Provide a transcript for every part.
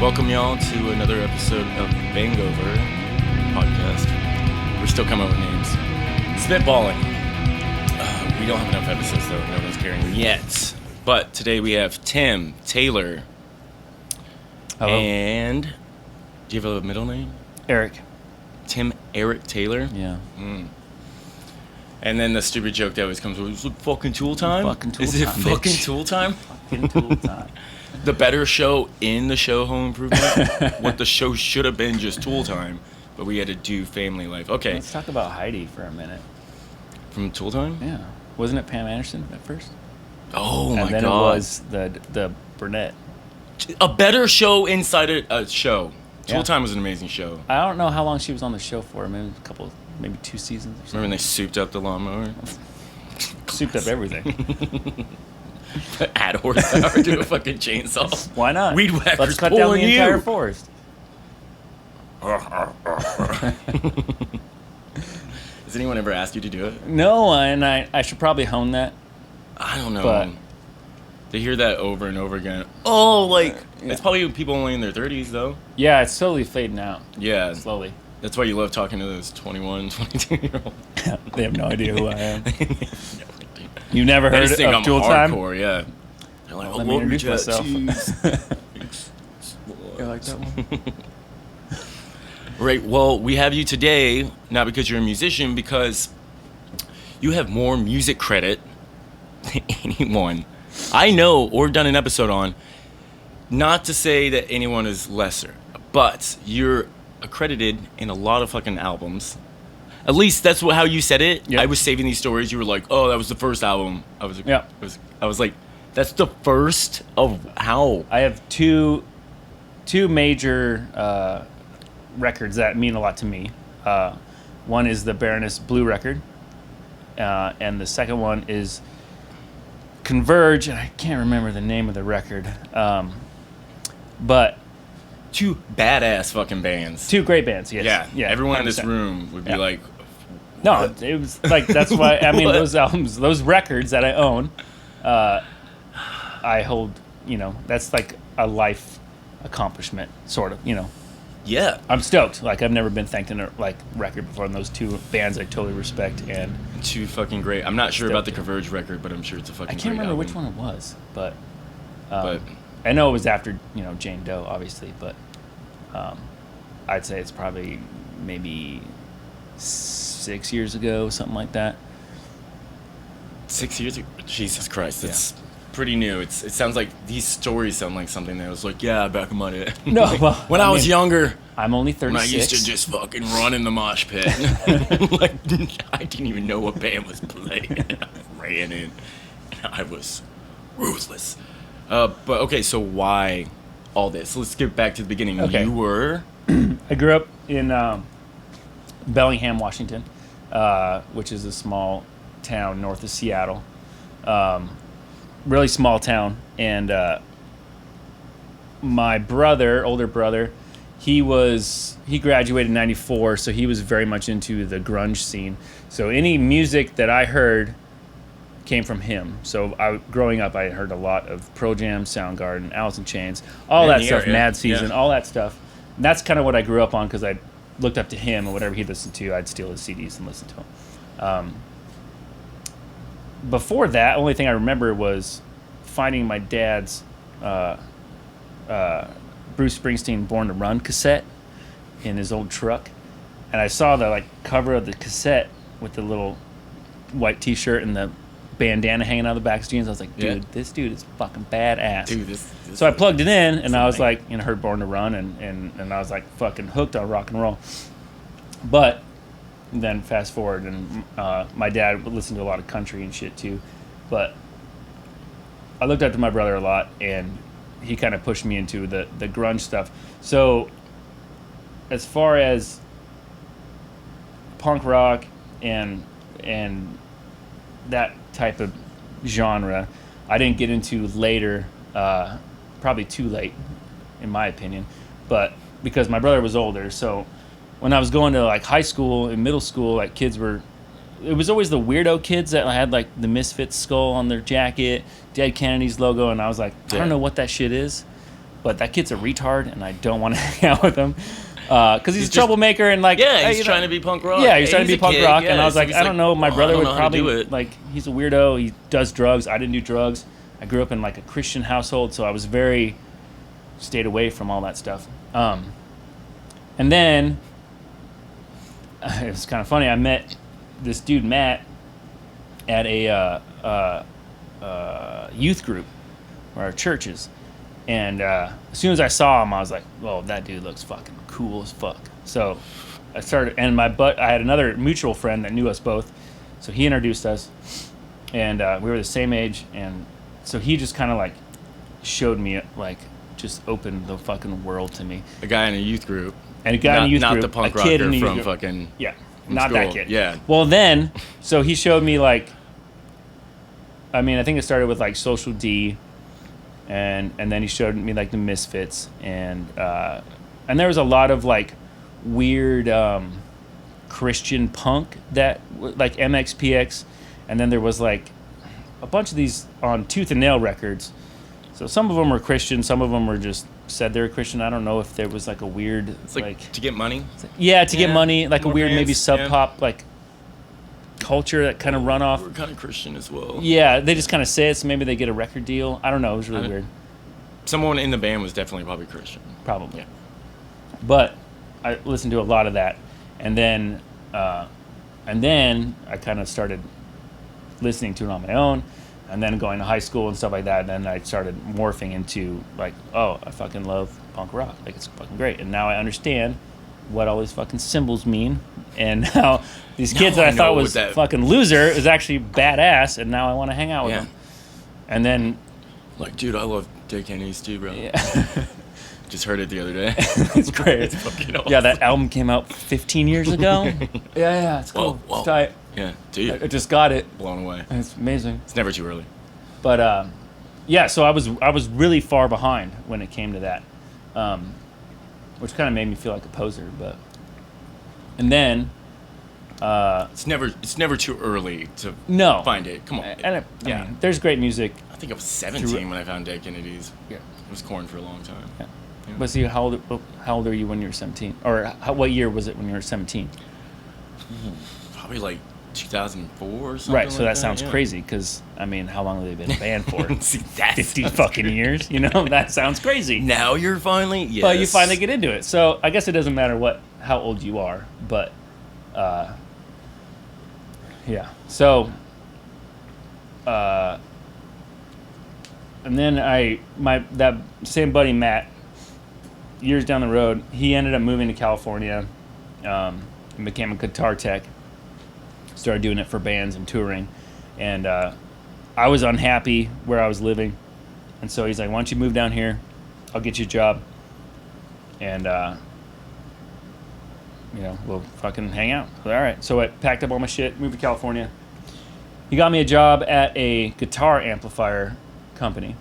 Welcome y'all to another episode of BANGover podcast. We're still coming up with names. Spitballing. We don't have enough episodes though. No one's carrying them yet. But today we have Tim Taylor. Hello. And do you have a middle name? Eric. Tim Eric Taylor? Yeah. And then the stupid joke that always comes with, is it fucking tool time? Fucking tool Is it time, fucking bitch. tool time? Fucking tool time. The better show in the show Home Improvement. What the show should have been just tool time, but we had to do family life. Okay. Let's talk about Heidi for a minute. From tool time? Yeah. Wasn't it Pam Anderson at first? Oh my god. And then it was the brunette. A better show inside a show. Tool Yeah. Time was an amazing show. I don't know how long she was on the show for. Maybe maybe 2 seasons or Remember something. when they souped up the lawnmower? Souped up everything. Add horsepower to a fucking chainsaw. Why not? Weed whackers Let's cut down the pulling you. entire forest. Has anyone ever asked you to do it? No, and I should probably hone that. I don't know. But- They hear that over and over again. Oh, like, Yeah. it's probably people only in their 30s, though. Yeah, it's slowly fading out. Yeah. Slowly. That's why you love talking to those 21, 22-year-olds. They have no idea who I am. No, You never they heard just think of I'm Dual Time? hardcore, yeah. They're like, Let me introduce myself. tattoos. You like that one? Right, well, we have you today, not because you're a musician, because you have more music credit than anyone I know or done an episode on. Not to say that anyone is lesser, but you're accredited in a lot of fucking albums. At least that's how you said it. Yep. I was saving these stories. You were like, "Oh, that was the first album." I was like, "That's the first of how?" I have two major records that mean a lot to me. One is the Baroness Blue record, and the second one is Converge, and I can't remember the name of the record. But Two badass fucking bands. two great bands, yes. Yeah. Everyone in this 100%. room would be Yeah. like, No, it was like, that's why, I mean, What? those albums, those records that I own, I hold, that's like a life accomplishment, sort of, yeah, I'm stoked. Like, I've never been thanked in a record before, and those two bands I totally respect. And two fucking great. I'm not sure Still about the do. Converge record, but I'm sure it's a fucking I can't great remember album. which one it was, but But I know it was after Jane Doe, obviously. But I'd say it's probably maybe 6 years ago, something like that. 6 years ago? Jesus Christ, it's pretty new. It sounds like these stories sound like something that was like, yeah, back in my day. No, Like, well, when I was mean, younger, I'm only when I 36. used to just fucking run in the mosh pit. Like, I didn't even know what band was playing. I ran in, and I was ruthless. But okay, so why all this? Let's get back to the beginning. Okay. You were... I grew up in Bellingham, Washington, which is a small town north of Seattle. Really small town. And my older brother, he graduated in 94, so he was very much into the grunge scene. So any music that I heard came from him. So growing up, I heard a lot of Pearl Jam, Soundgarden, Alice in Chains, all that stuff, Mad Season, all that stuff. And that's kind of what I grew up on, because I looked up to him, and whatever he listened to, I'd steal his CDs and listen to him. Before that, the only thing I remember was finding my dad's Bruce Springsteen Born to Run cassette in his old truck. And I saw the cover of the cassette with the little white t-shirt and the bandana hanging out of the back of his jeans. I was like, dude, this dude is fucking badass. Dude, this So I plugged it in, and I was like- like, heard Born to Run, and I was like fucking hooked on rock and roll. But then fast forward, and my dad would listen to a lot of country and shit too. But I looked up to my brother a lot, and he kind of pushed me into the grunge stuff. So as far as punk rock and that type of genre, I didn't get into later, probably too late, in my opinion. But because my brother was older, so when I was going to high school and middle school, kids were, it was always the weirdo kids that had the Misfits skull on their jacket, Dead Kennedy's logo, and I was like, I don't know what that shit is, but that kid's a retard, and I don't want to hang out with him because he's a troublemaker and like he's trying to be punk rock. Yeah, he's trying to be punk rock, and I was like, I don't know. My brother would do probably it. like he's a weirdo. He does drugs. I didn't do drugs. I grew up in like a Christian household, so I was very stayed away from all that stuff. And then it was kind of funny. I met this dude Matt at a youth group or our churches, and as soon as I saw him, I was like, "Well, that dude looks fucking cool as fuck." So I started, and I had another mutual friend that knew us both, so he introduced us, and we were the same age, and so he just kind of like showed me like just opened the fucking world to me. A guy in a youth group. And a guy in a youth group, not the punk a kid rocker in a youth from group. fucking Yeah, from not that school. kid. Yeah. Well, then, so he showed me like, I mean, I think it started with like Social D, and then he showed me like the Misfits, and there was a lot of like weird Christian punk that like MXPX, and then there was like a bunch of these on Tooth and Nail Records. So some of them were Christian, some of them were just said they were Christian. I don't know if there was like a weird It's like to get money. Yeah, to get money, like a more weird maybe bands, sub yeah. pop like culture that kind of run off. We're kind of Christian as well. Yeah, they just kind of say it, so maybe they get a record deal. I don't know. It was really weird. Someone in the band was definitely probably Christian. Probably. Yeah. But I listened to a lot of that, and then I kind of started listening to it on my own, and then going to high school and stuff like that. And then I started morphing into like, oh, I fucking love punk rock. Like it's fucking great. And now I understand what all these fucking symbols mean, and how these kids Now that I I thought know was what that- fucking loser is actually badass, and now I want to hang out with Yeah. them. And then, Like, dude, I love Dead Kennedys too, bro. yeah, Just heard it the other day. it's great. It's fucking awesome. Yeah, that album came out 15 years ago. yeah, it's cool. Whoa. It's tight. Yeah, dude, I just got it. blown away. It's amazing. It's never too early. But yeah, so I was really far behind when it came to that, which kind of made me feel like a poser. And then It's never too early to no, find it. Come on. I Yeah. mean, there's great music. I think I was 17 when I found Dead Kennedys. Yeah. It was Korn for a long time. Yeah. But see, how old are you when you were 17? Or what year was it when you were 17? Probably like 2004 or something. Right, so like that sounds yeah. crazy because, I mean, how long have they been a band for? See, that 50 sounds fucking crazy. years? You know, that sounds crazy. Now you're finally, yes. But you finally get into it. So I guess it doesn't matter how old you are, but yeah. So and then that same buddy Matt, years down the road, he ended up moving to California, and became a guitar tech. Started doing it for bands and touring, and I was unhappy where I was living, and so he's like, "Why don't you move down here? I'll get you a job, and we'll fucking hang out." So, all right. So I packed up all my shit, moved to California. He got me a job at a guitar amplifier company.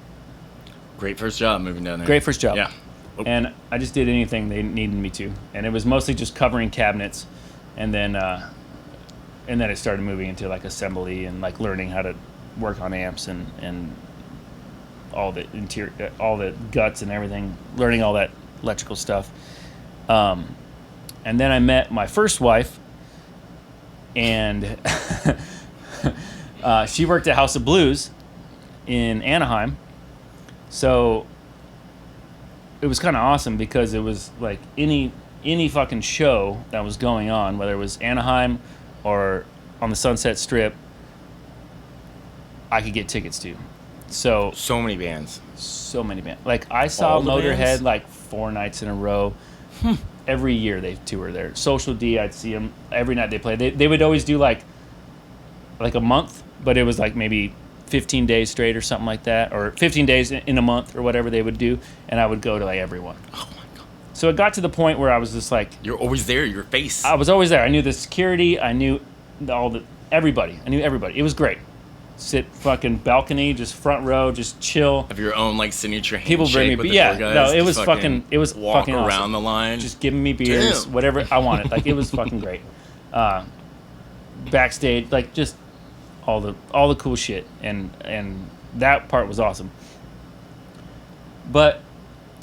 Great first job moving down there. Great first job. Yeah. And I just did anything they needed me to, and it was mostly just covering cabinets, and then it started moving into like assembly and like learning how to work on amps and all the interior, all the guts and everything, learning all that electrical stuff. And then I met my first wife, and she worked at House of Blues in Anaheim. So it was kind of awesome because it was like any fucking show that was going on, whether it was Anaheim or on the Sunset Strip, I could get tickets to. So many bands. so many bands. Like I saw All the Motorhead bands? like 4 nights in a row. Every year they tour there. Social D, I'd see them every night they play. They would always do like a month, but it was like maybe 15 days straight or something like that, or 15 days in a month or whatever they would do, and I would go to like every one. Oh my god. So it got to the point where I was just like, You're always there. Your face. I was always there. I knew the security. I knew everybody. I knew everybody. It was great. Sit fucking balcony, just front row, just chill. Have your own like signature handshake People bring me, with but the yeah, tour guys. no, it Just was fucking, it was walk fucking around awesome. the line. Just giving me beers, Damn. whatever I wanted. Like it was fucking great. Backstage, like just all the cool shit, and that part was awesome. But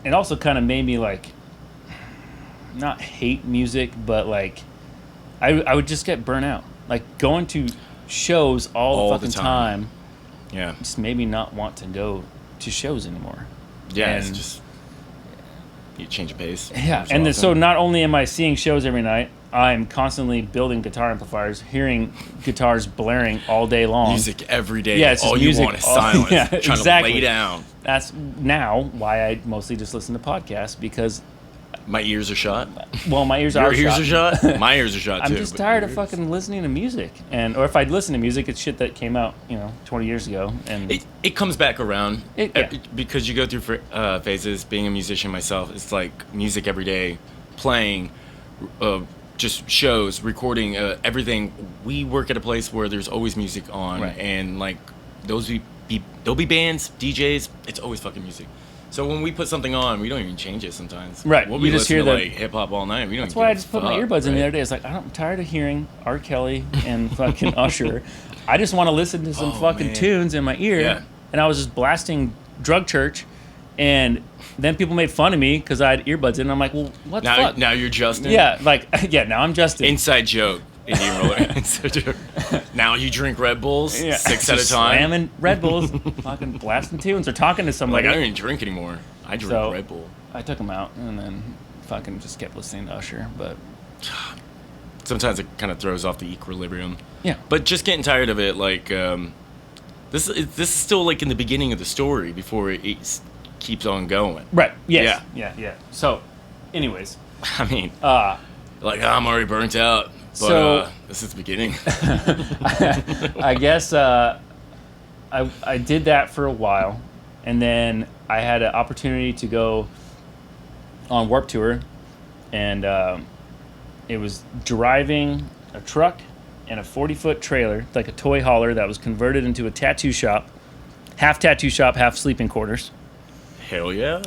it also kind of made me like not hate music, but like I would just get burnt out. Like going to shows all the fucking time. Yeah. Just made me not want to go to shows anymore. Yeah, and, it's just you change of pace. Yeah, and so not only am I seeing shows every night, I'm constantly building guitar amplifiers, hearing guitars blaring all day long. Music every day. Yeah, it's just all music. You want is silence. Yeah, trying exactly. to lay down. That's now why I mostly just listen to podcasts, because my ears are shot. Well, my ears Your are ears shot. are shot? My ears are shot too. I'm just tired of fucking listening to music. Or if I listen to music, it's shit that came out, 20 years ago. And it comes back around. Yeah. Because you go through phases. Being a musician myself, it's like music every day, playing, just shows, recording, everything. We work at a place where there's always music on, right. And like there'll be bands, DJs. It's always fucking music. So when we put something on, we don't even change it sometimes. Right. We'll you be just listening hear to like hip hop all night. We don't. That's why I just put my earbuds in the other day. It's like I'm tired of hearing R. Kelly and fucking Usher. I just want to listen to some fucking tunes in my ear. Yeah. And I was just blasting Drug Church, and then people made fun of me because I had earbuds in. And I'm like, well, what the fuck? Now you're Justin. Yeah, now I'm Justin. Inside joke. Indian roller. Inside joke. Now you drink Red Bulls 6 at a time. Slamming Red Bulls, fucking blasting tunes, or talking to somebody. Like, I don't even drink anymore. I drink Red Bull. I took them out and then fucking just kept listening to Usher, but sometimes it kind of throws off the equilibrium. Yeah. But just getting tired of it, like this is still like in the beginning of the story before it keeps on going. Right. Yes. Yeah. So, anyways, I mean, I'm already burnt out. But so this is the beginning. I guess I did that for a while, and then I had an opportunity to go on Warped Tour, and it was driving a truck and a 40-foot trailer, like a toy hauler that was converted into a tattoo shop, half sleeping quarters. Hell yeah.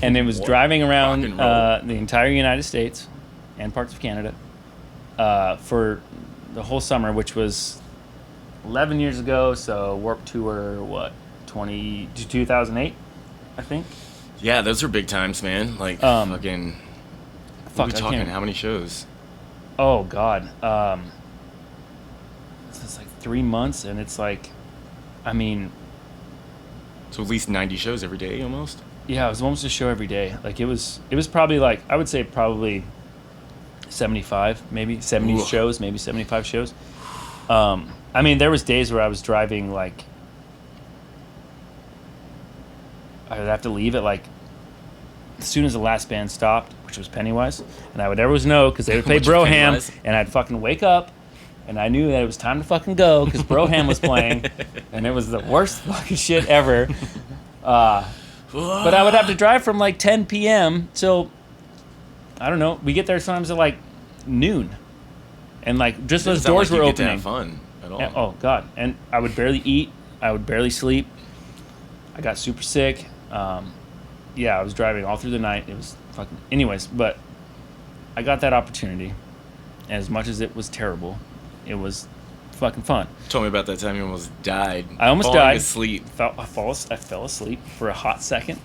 And it was driving around the entire United States and parts of Canada for the whole summer, which was 11 years ago. So Warped Tour, 2008, I think. Yeah, those are big times, man. Like fucking. What are we talking? How many shows? Oh God, it's like 3 months, and it's like, I mean. So at least 90 shows every day, almost. Yeah, it was almost a show every day. Like it was probably like, I would say probably 75, maybe 70 Ooh. shows, maybe 75 shows. I mean, there was days where I was driving, like, I would have to leave at like as soon as the last band stopped, which was Pennywise, and I would always know because they would play Broham, and I'd fucking wake up, and I knew that it was time to fucking go because Broham was playing, and it was the worst fucking shit ever. But I would have to drive from like 10 p.m. till, I don't know, we get there sometimes at like noon, and like just those doors were opening. Get to have fun at all. And, oh God! And I would barely eat. I would barely sleep. I got super sick. Yeah, I was driving all through the night. It was fucking. Anyways, but I got that opportunity, and as much as it was terrible, it was fucking fun. Told me about that time you almost died. I almost died. Asleep. I fell asleep for a hot second,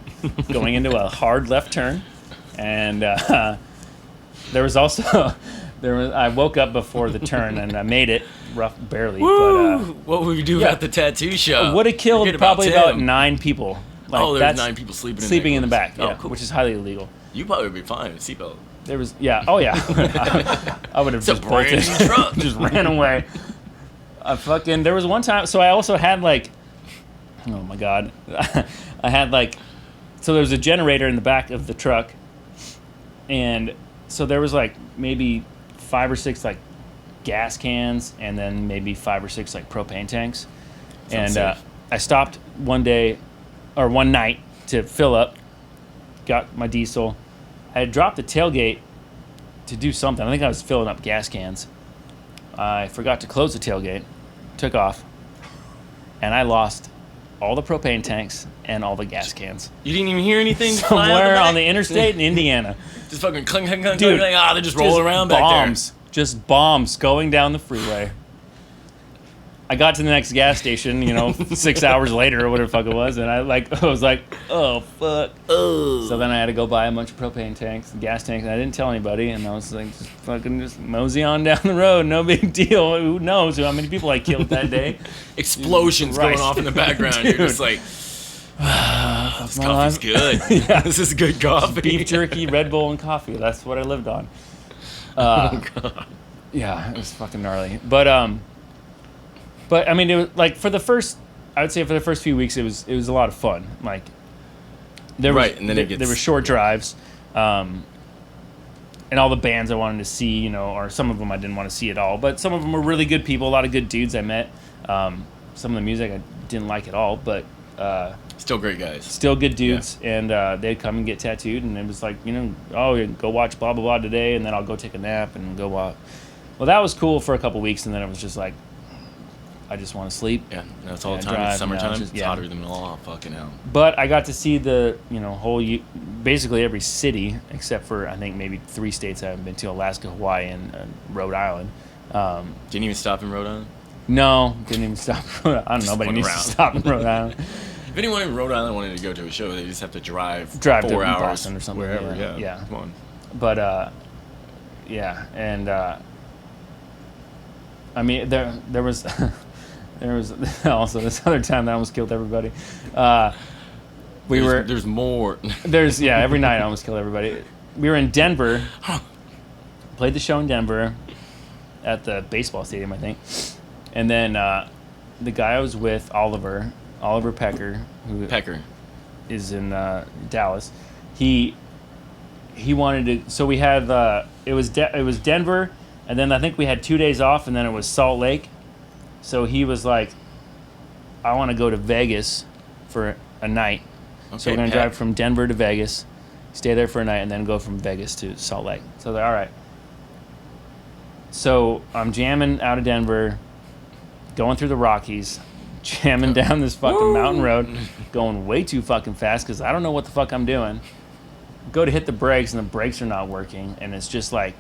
going into a hard left turn, and there was also I woke up before the turn and I made it barely. Woo! But what would we do at the tattoo shop? Would have killed probably about 9 people. Like, there's 9 people sleeping in the back. Yeah, cool. Which is highly illegal. You probably would be fine with a seatbelt. There was I would have just bolted, just ran away. There was one time. So I also had like, oh my God, I had like, so there was a generator in the back of the truck, and so there was like maybe 5 or 6 like gas cans, and then maybe 5 or 6 like propane tanks. Sounds and safe. I stopped one night to fill up, got my diesel. I had dropped the tailgate to do something. I think I was filling up gas cans. I forgot to close the tailgate, took off, and I lost all the propane tanks and all the gas cans. You didn't even hear anything somewhere on the interstate in Indiana. Just fucking clunk, clunk, clunk. Dude, they just roll around bombs, back there. just bombs going down the freeway. I got to the next gas station, 6 hours later or whatever the fuck it was, and I was like, oh fuck. So then I had to go buy a bunch of propane tanks, and gas tanks, and I didn't tell anybody, and I was like, just mosey on down the road, no big deal. Who knows how many people I killed that day? Explosions going off in the background. You're just like, this coffee's good. Yeah. This is good coffee. Beef jerky, Red Bull, and coffee. That's what I lived on. Oh god. Yeah, it was fucking gnarly. But I mean, it was like I would say for the first few weeks, it was a lot of fun. Like, there was, and then there were short drives, and all the bands I wanted to see, or some of them I didn't want to see at all. But some of them were really good people, a lot of good dudes I met. Some of the music I didn't like at all, but still great guys. Still good dudes, and they'd come and get tattooed, and it was like, oh, go watch blah blah blah today, and then I'll go take a nap and go walk. Well, that was cool for a couple weeks, and then it was just like, I just want to sleep. Yeah, that's all the time. Drive, It's summertime. just, It's hotter than all fucking hell. But I got to see the basically every city except for I think maybe 3 states I haven't been to: Alaska, Hawaii, and Rhode Island. Didn't even stop in Rhode Island. No, didn't even stop. I don't know, but it needs to stop in Rhode Island. If anyone in Rhode Island wanted to go to a show, they just have to drive 4 to hours Boston or something. wherever. Yeah. Come on. But yeah, and I mean there was there was also this other time that I almost killed everybody. There's more. Every night I almost killed everybody. We were in Denver. Played the show in Denver at the baseball stadium, I think. And then the guy I was with, Oliver Pecker, who is in Dallas. He wanted to. So we had it was Denver, and then I think we had 2 days off, and then it was Salt Lake. So he was like, I want to go to Vegas for a night. Okay, so we're going to drive from Denver to Vegas, stay there for a night, and then go from Vegas to Salt Lake. So they're all right. So I'm jamming out of Denver, going through the Rockies, jamming down this fucking mountain road, going way too fucking fast because I don't know what the fuck I'm doing. Go to hit the brakes, and the brakes are not working, and it's just like,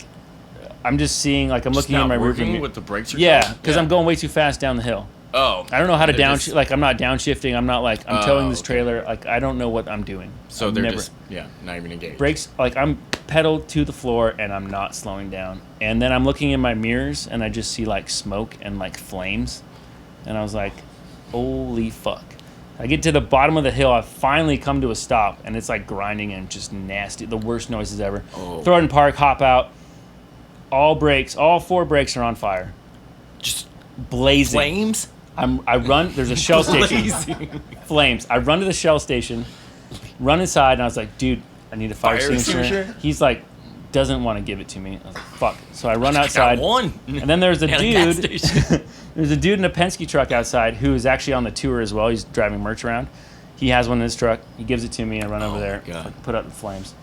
I'm just seeing, like, I'm looking in my rearview mirror. With the brakes are because I'm going way too fast down the hill. Oh. I don't know how to I'm not downshifting. I'm not like, I'm towing this trailer. Like, I don't know what I'm doing. So they're not even engaged. Brakes, like, I'm pedal to the floor, and I'm not slowing down. And then I'm looking in my mirrors, and I just see, like, smoke and, like, flames. And I was like, holy fuck. I get to the bottom of the hill. I finally come to a stop, and it's, like, grinding and just nasty. The worst noises ever. Oh. Throw it in park, hop out. All 4 brakes are on fire. Just blazing. flames? I run, there's a shell station. Flames. I run to the shell station, run inside, and I was like, dude, I need a fire extinguisher. He's like, doesn't want to give it to me. I was like, fuck. So I run outside. I got one. And then there's a dude. There's a dude in a Penske truck outside who is actually on the tour as well. He's driving merch around. He has one in his truck. He gives it to me. I run over there, put out the flames.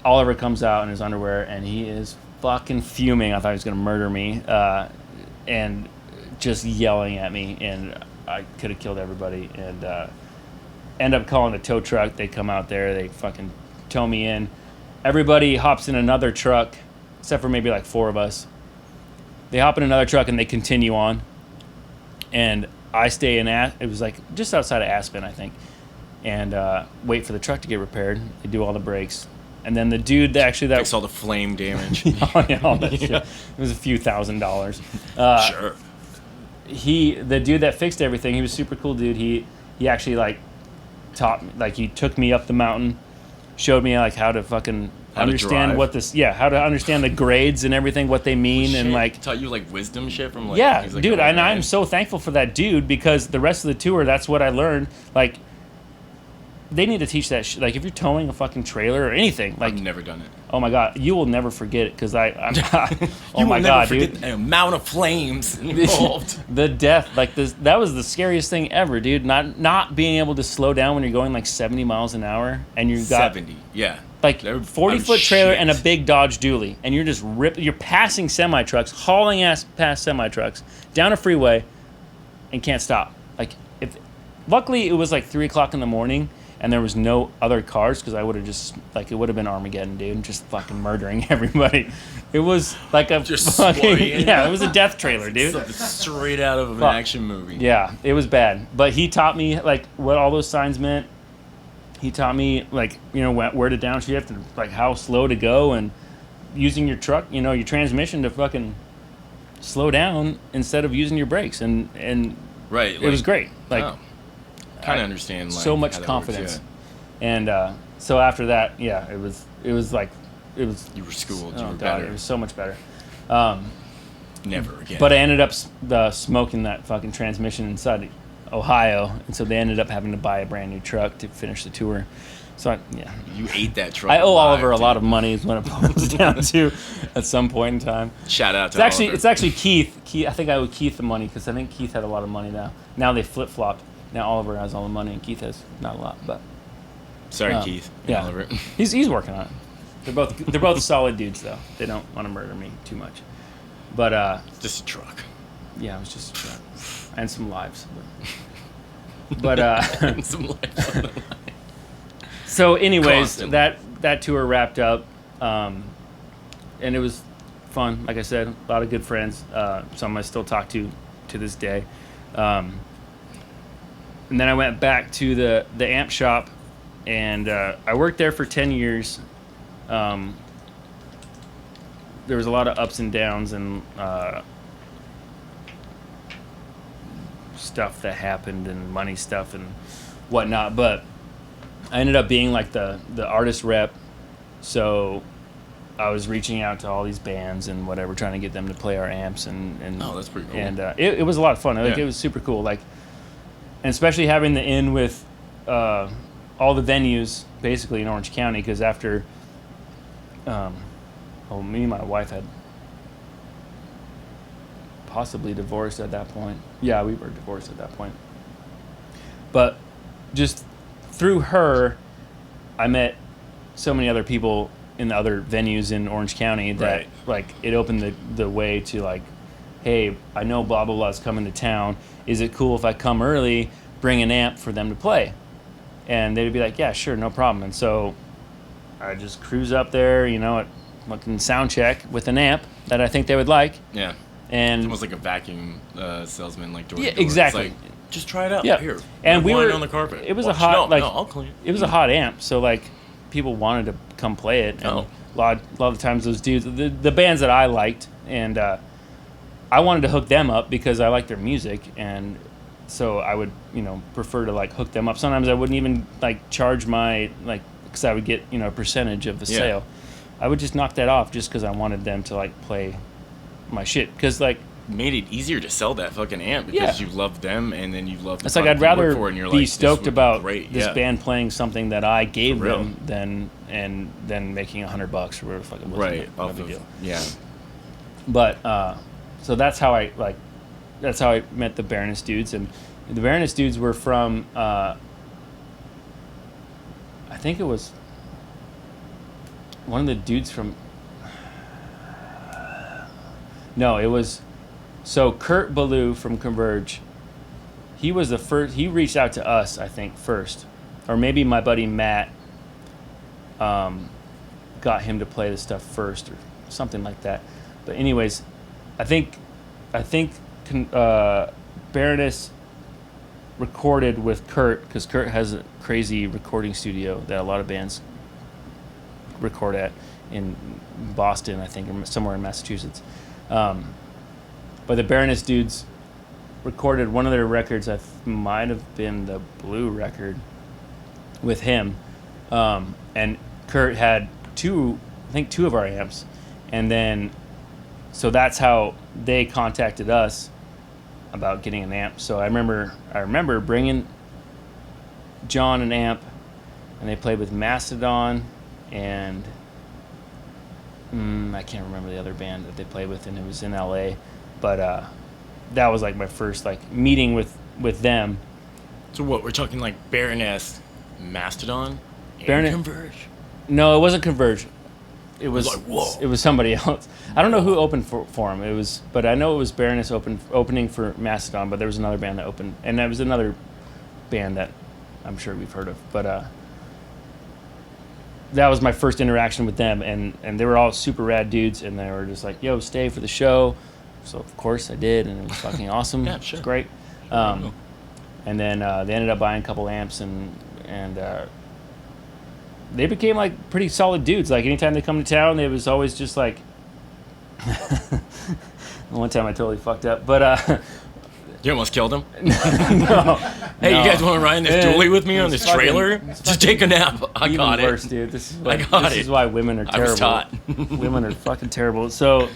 Oliver comes out in his underwear, and he is fucking fuming. I thought he was going to murder me. And just yelling at me, and I could have killed everybody. And end up calling a tow truck. They come out there. They fucking tow me in. Everybody hops in another truck, except for maybe like 4 of us. They hop in another truck, and they continue on. And I stay in, it was like just outside of Aspen, I think, and wait for the truck to get repaired. They do all the brakes. And then the dude that fix all the flame damage. All that shit. It was a few $1,000s. Sure. The dude that fixed everything, he was a super cool dude. He actually like taught me, like he took me up the mountain, showed me like how to fucking understand how to understand the grades and everything, what they mean, and like taught you like wisdom shit from like dude. And I'm so thankful for that dude, because the rest of the tour, that's what I learned. Like, they need to teach that shit. Like, if you're towing a fucking trailer or anything, like, I've never done it. Oh my god, you will never forget it, because I'm oh my god, dude, the amount of flames involved. The death, like this, that was the scariest thing ever, dude. Not being able to slow down when you're going like 70 miles an hour, and you've got 70, yeah, like 40-foot trailer and a big Dodge Dually, and you're just you're passing semi trucks, hauling ass past semi trucks down a freeway, and can't stop. Like, luckily it was like 3:00 in the morning, and there was no other cars because I would have just like it would have been Armageddon, dude, just fucking murdering everybody. It was like a Just fucking swaying. yeah, it was a death trailer, dude. Something straight out of an Fuck. action movie. Yeah, it was bad. But he taught me like what all those signs meant. He taught me like where to downshift and like how slow to go and using your truck, your transmission to fucking slow down instead of using your brakes and Right. it was great. Like kind of understand. Like, so much how that confidence. works, And so after that, yeah, it was like it was. You were schooled. You Oh were god, better. it was so much better. Never again. But I ended up smoking that fucking transmission inside Ohio, and so they ended up having to buy a brand new truck to finish the tour. So yeah, you ate that truck. I owe alive, Oliver a lot dude. of money is what it boils down to at some point in time. Shout out to It's actually Keith. I think I owe Keith the money because I think Keith had a lot of money now. Now they flip flopped. Now Oliver has all the money and Keith has not a lot. But Sorry, Keith. yeah, Oliver. he's working on it. They're both solid dudes though. They don't want to murder me too much. But Just a truck. yeah, it was just a truck and some lives. But And some lights on the line. so anyways, Constantly. that tour wrapped up, and it was fun. Like I said, a lot of good friends. Some I still talk to this day. And then I went back to the amp shop, and I worked there for 10 years. There was a lot of ups and downs and stuff that happened and money stuff and whatnot, but I ended up being like the artist rep, so I was reaching out to all these bands and whatever, trying to get them to play our amps and Oh, that's pretty cool. And it was a lot of fun. Like Yeah. it was super cool. Like, and especially having the in with all the venues basically in Orange County, because after me and my wife had possibly divorced at that point. Yeah, we were divorced at that point. But just through her, I met so many other people in the other venues in Orange County that Right. like it opened the way to like, hey, I know blah blah blah's coming to town. Is it cool if I come early, bring an amp for them to play? And they'd be like, yeah, sure, no problem. And so I just cruise up there, at fucking sound check with an amp that I think they would like. Yeah. And Almost like a vacuum salesman, like door Yeah, to door. exactly. It's like, just try it out. Yeah. Here. And we wine were on the carpet. It was Watch. a hot No, I'll clean it was a hot amp, so like people wanted to come play it. And Oh. a lot of the times those dudes, the bands that I liked, and I wanted to hook them up because I liked their music, and so I would prefer to like hook them up. Sometimes I wouldn't even like charge my like because I would get a percentage of the Yeah. sale. I would just knock that off just because I wanted them to like play my shit because like. Made it easier to sell that fucking amp because Yeah. you love them and then you love the It's like product I'd you work rather for, and you're be like, stoked this would be about great. this Yeah. band playing something that I gave For real. them than making $100 or whatever the fuck it was. Right. No Off big of, deal. yeah. But so that's how I met the Baroness dudes, and the Baroness dudes were from I think it was one of the dudes from. No, it was. So Kurt Ballou from Converge, he was the first. He reached out to us, I think, first, or maybe my buddy Matt got him to play the stuff first, or something like that. But anyways, I think Baroness recorded with Kurt because Kurt has a crazy recording studio that a lot of bands record at in Boston, I think, or somewhere in Massachusetts. But the Baroness dudes recorded one of their records. Might have been the Blue record with him, and Kurt had two of our amps, and then so that's how they contacted us about getting an amp. So I remember bringing John an amp, and they played with Mastodon and I can't remember the other band that they played with, and it was in LA. But that was like my first like meeting with them. So what, we're talking like Baroness, Mastodon, and Baroness- Converge? No, it wasn't Converge. It was like, whoa. It was somebody else. I don't know who opened for him. But I know it was Baroness opening for Mastodon. But there was another band that opened, and that was another band that I'm sure we've heard of. But that was my first interaction with them, and they were all super rad dudes, and they were just like, yo, stay for the show. So of course I did, and it was fucking awesome. Yeah, sure. It was great. And then they ended up buying a couple amps, and they became like pretty solid dudes. Like anytime they come to town, it was always just like. One time I totally fucked up, but You almost killed him. no. Hey, no. you guys want to ride in this dually with me on this fucking- trailer? it's Just take a nap. I Even got worse, it. dude. This is I got this it. is why women are I terrible. was taught. Women are fucking terrible. So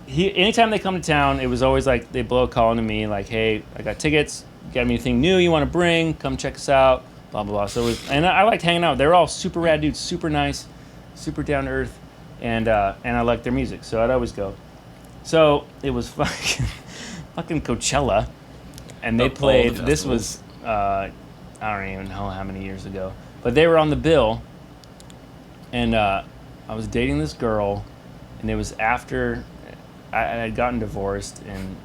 anytime they come to town, it was always like they blow a call into me, like, "Hey, I got tickets. You got anything new you want to bring? Come check us out." Blah blah blah. So and I liked hanging out. They were all super rad dudes, super nice, super down to earth, and I liked their music, so I'd always go. So it was fucking Coachella, and they Of all played. the This was I don't even know how many years ago, but they were on the bill, and I was dating this girl, and it was after I had gotten divorced, and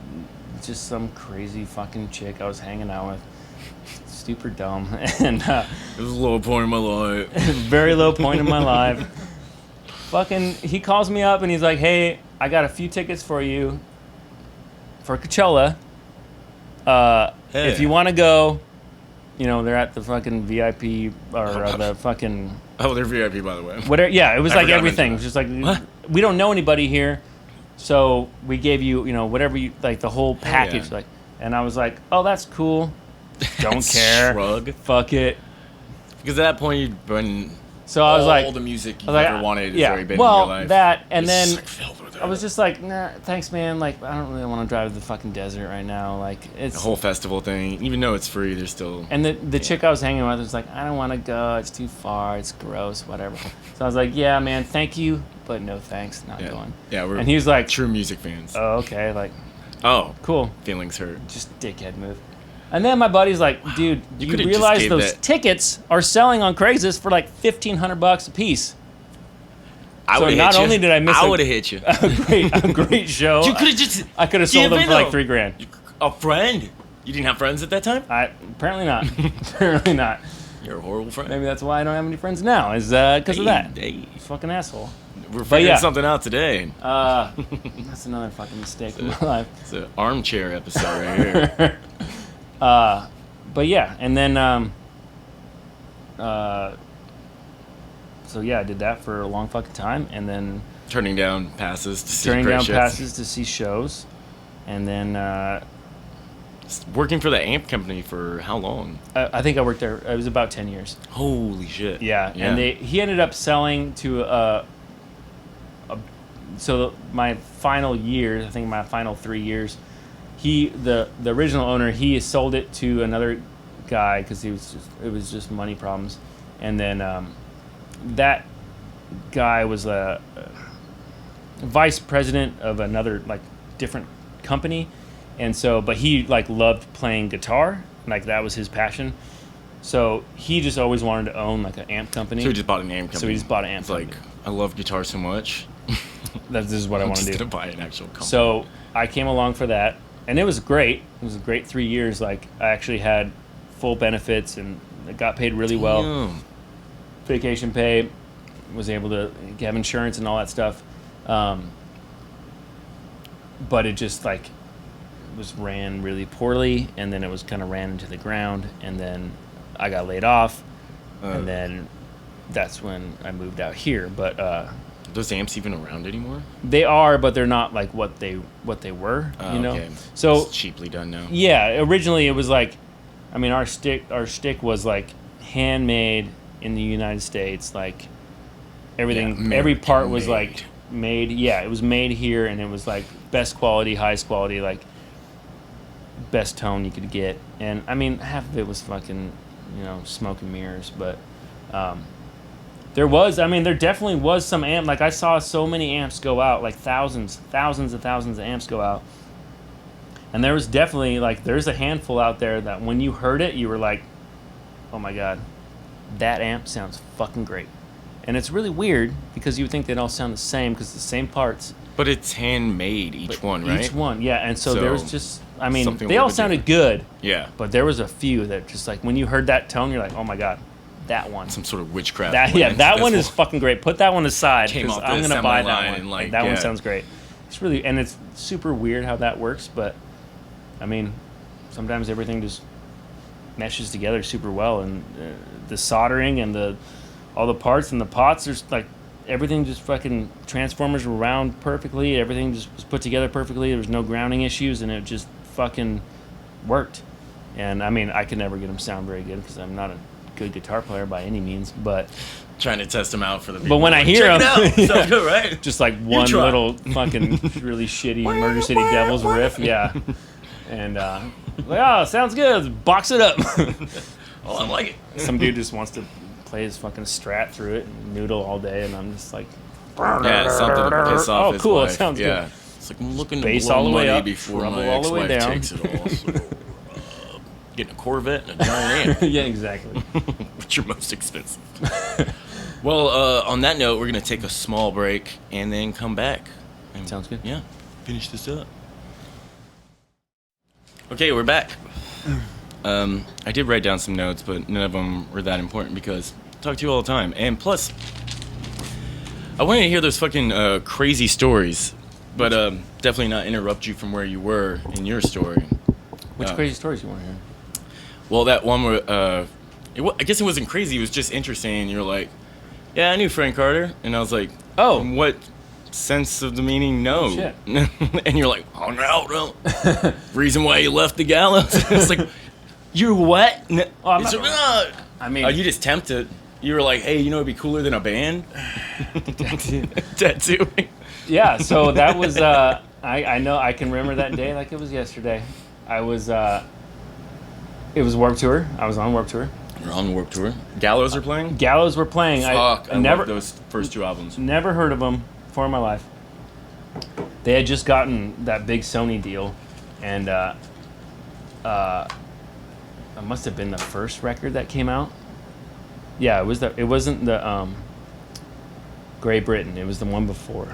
just some crazy fucking chick I was hanging out with, super dumb, and It was a low point in my life. very low point in my life. Fucking, he calls me up and he's like, "Hey, I got a few tickets for you for Coachella. If you want to go, they're at the fucking VIP or the fucking Oh, they're VIP, by the way. whatever. Yeah, it was I like forgot to everything. It was mention just like What? we don't know anybody here, so we gave you, whatever you like, the whole package. yeah. Like, and I was like, "Oh, that's cool. Don't care. Shrug. Fuck it." Because at that point, you'd been So I was all like, the music you I was like, ever wanted has yeah, already been well, in your life. that, and It's then just, like, filled with it. I was just like, "Nah, thanks, man. Like, I don't really want to drive to the fucking desert right now. Like, it's." The whole festival thing, even though it's free, there's still... And the chick I was hanging with was like, "I don't want to go. It's too far. It's gross. Whatever." So I was like, "Yeah, man. Thank you, but no thanks. Not Yeah, going." yeah, we're And he was like, true music fans. "Oh, okay. Like, Oh, cool. feelings hurt. Just dickhead move." And then my buddy's like, "Dude, you could've just realize gave those that- tickets are selling on Craigslist for like $1,500 a piece." I So would have not hit you. only did I miss I a- would have hit you. a great show. You could have just... I could have sold them given for like $3,000. A friend? You didn't have friends at that time? Apparently not. Apparently not. You're a horrible friend. Maybe that's why I don't have any friends now. Is because of that. Hey, Fucking asshole. we're figuring yeah. something out today. That's another fucking mistake in my life. It's an armchair episode right here. But yeah, and then so yeah, I did that for a long fucking time, and then Turning down passes to see turning great down shows. passes to see shows, and then Working for the amp company for how long? I think I worked there. It was about 10 years. Holy shit. Yeah, and he ended up selling to so my final year, I think my final 3 years, the original owner, he sold it to another guy because it was just money problems, and then that guy was a vice president of another like different company, and so but he like loved playing guitar, like that was his passion. So he just always wanted to own like an amp company. So he just bought an amp company. So he just bought an amp It's like, company. I love guitar so much. This is what I I'm want to just do. going to buy an actual company. So I came along for that, and it was great. It was a great 3 years. Like I actually had full benefits and I got paid really well. Damn. Vacation pay, was able to have insurance and all that stuff. But it just like was ran really poorly, and then it was kind of ran into the ground, and then I got laid off, and then that's when I moved out here. But Are those amps even around anymore? they are, but they're not like what they were, you know. Okay. So It's cheaply done now. yeah, originally it was like, I mean, our shtick was like handmade in the United States, like everything, Yeah, every part was American like made. Yeah, it was made here, and it was like best quality, highest quality, like best tone you could get. And I mean, half of it was fucking, smoke and mirrors, but there definitely was some amp. Like I saw so many amps go out, like thousands and thousands of amps go out. And there was definitely like, there's a handful out there that when you heard it, you were like, oh my God, that amp sounds fucking great. And it's really weird because you would think they'd all sound the same because the same parts. But it's handmade, each one, right? Each one, yeah. And so there was just, I mean, something a they all little bit sounded good. Yeah. But there was a few that just like, when you heard that tone, you're like, oh my God, that one. Some sort of witchcraft. That one is fucking great. Put that one aside Came because off I'm the going to buy assembly that line one. and, Like, like, that one yeah. sounds great. It's really, and it's super weird how that works, but I mean, sometimes everything just meshes together super well, and the soldering and all the parts and the pots, there's like everything just fucking transformers were wound perfectly. Everything just was put together perfectly. There was no grounding issues, and it just fucking worked. And I mean, I could never get them sound very good because I'm not a good guitar player by any means, but Trying to test them out for the people. when I hear Check them, it out. Sounds good, right? just like one try. little fucking really shitty Murder City Devils riff, yeah. And like, oh, sounds good. Box it up. Oh, I like it. Some dude just wants to play his fucking Strat through it and noodle all day, and I'm just like, Yeah, something to piss off oh, his cool, wife. it sounds yeah. good. It's like, I'm looking to Bass blow all the way money up, before treble my all the way ex-wife down. takes it all. So, getting a Corvette and a giant amp. yeah, exactly. What's your most expensive? Well, on that note, we're going to take a small break and then come back. And, Sounds good. Yeah, finish this up. Okay, we're back. I did write down some notes, but none of them were that important because I talk to you all the time. And plus, I wanted to hear those fucking crazy stories, but definitely not interrupt you from where you were in your story. Which crazy stories you want to hear? Well, that one where, I guess it wasn't crazy, it was just interesting. You're like, yeah, I knew Frank Carter. And I was like, Oh. in what sense of the meaning, no. Oh, shit. And you're like, oh, no. Reason why you left the gallows. It's like, you're what? No. Oh, I'm It's not- like, "Ah." I mean, You just tempted. You were like, hey, you know what'd be cooler than a band? Tattooing. yeah, so that was, I know, I can remember that day like it was yesterday. I was, it was Warped Tour. I was on Warped Tour. We're on Warped Tour. Gallows are playing? Gallows were playing. Fuck, I never love those first two albums. Never heard of them before in my life. They had just gotten that big Sony deal, and it must have been the first record that came out. Yeah, it was it wasn't the Great Britain. It was the one before,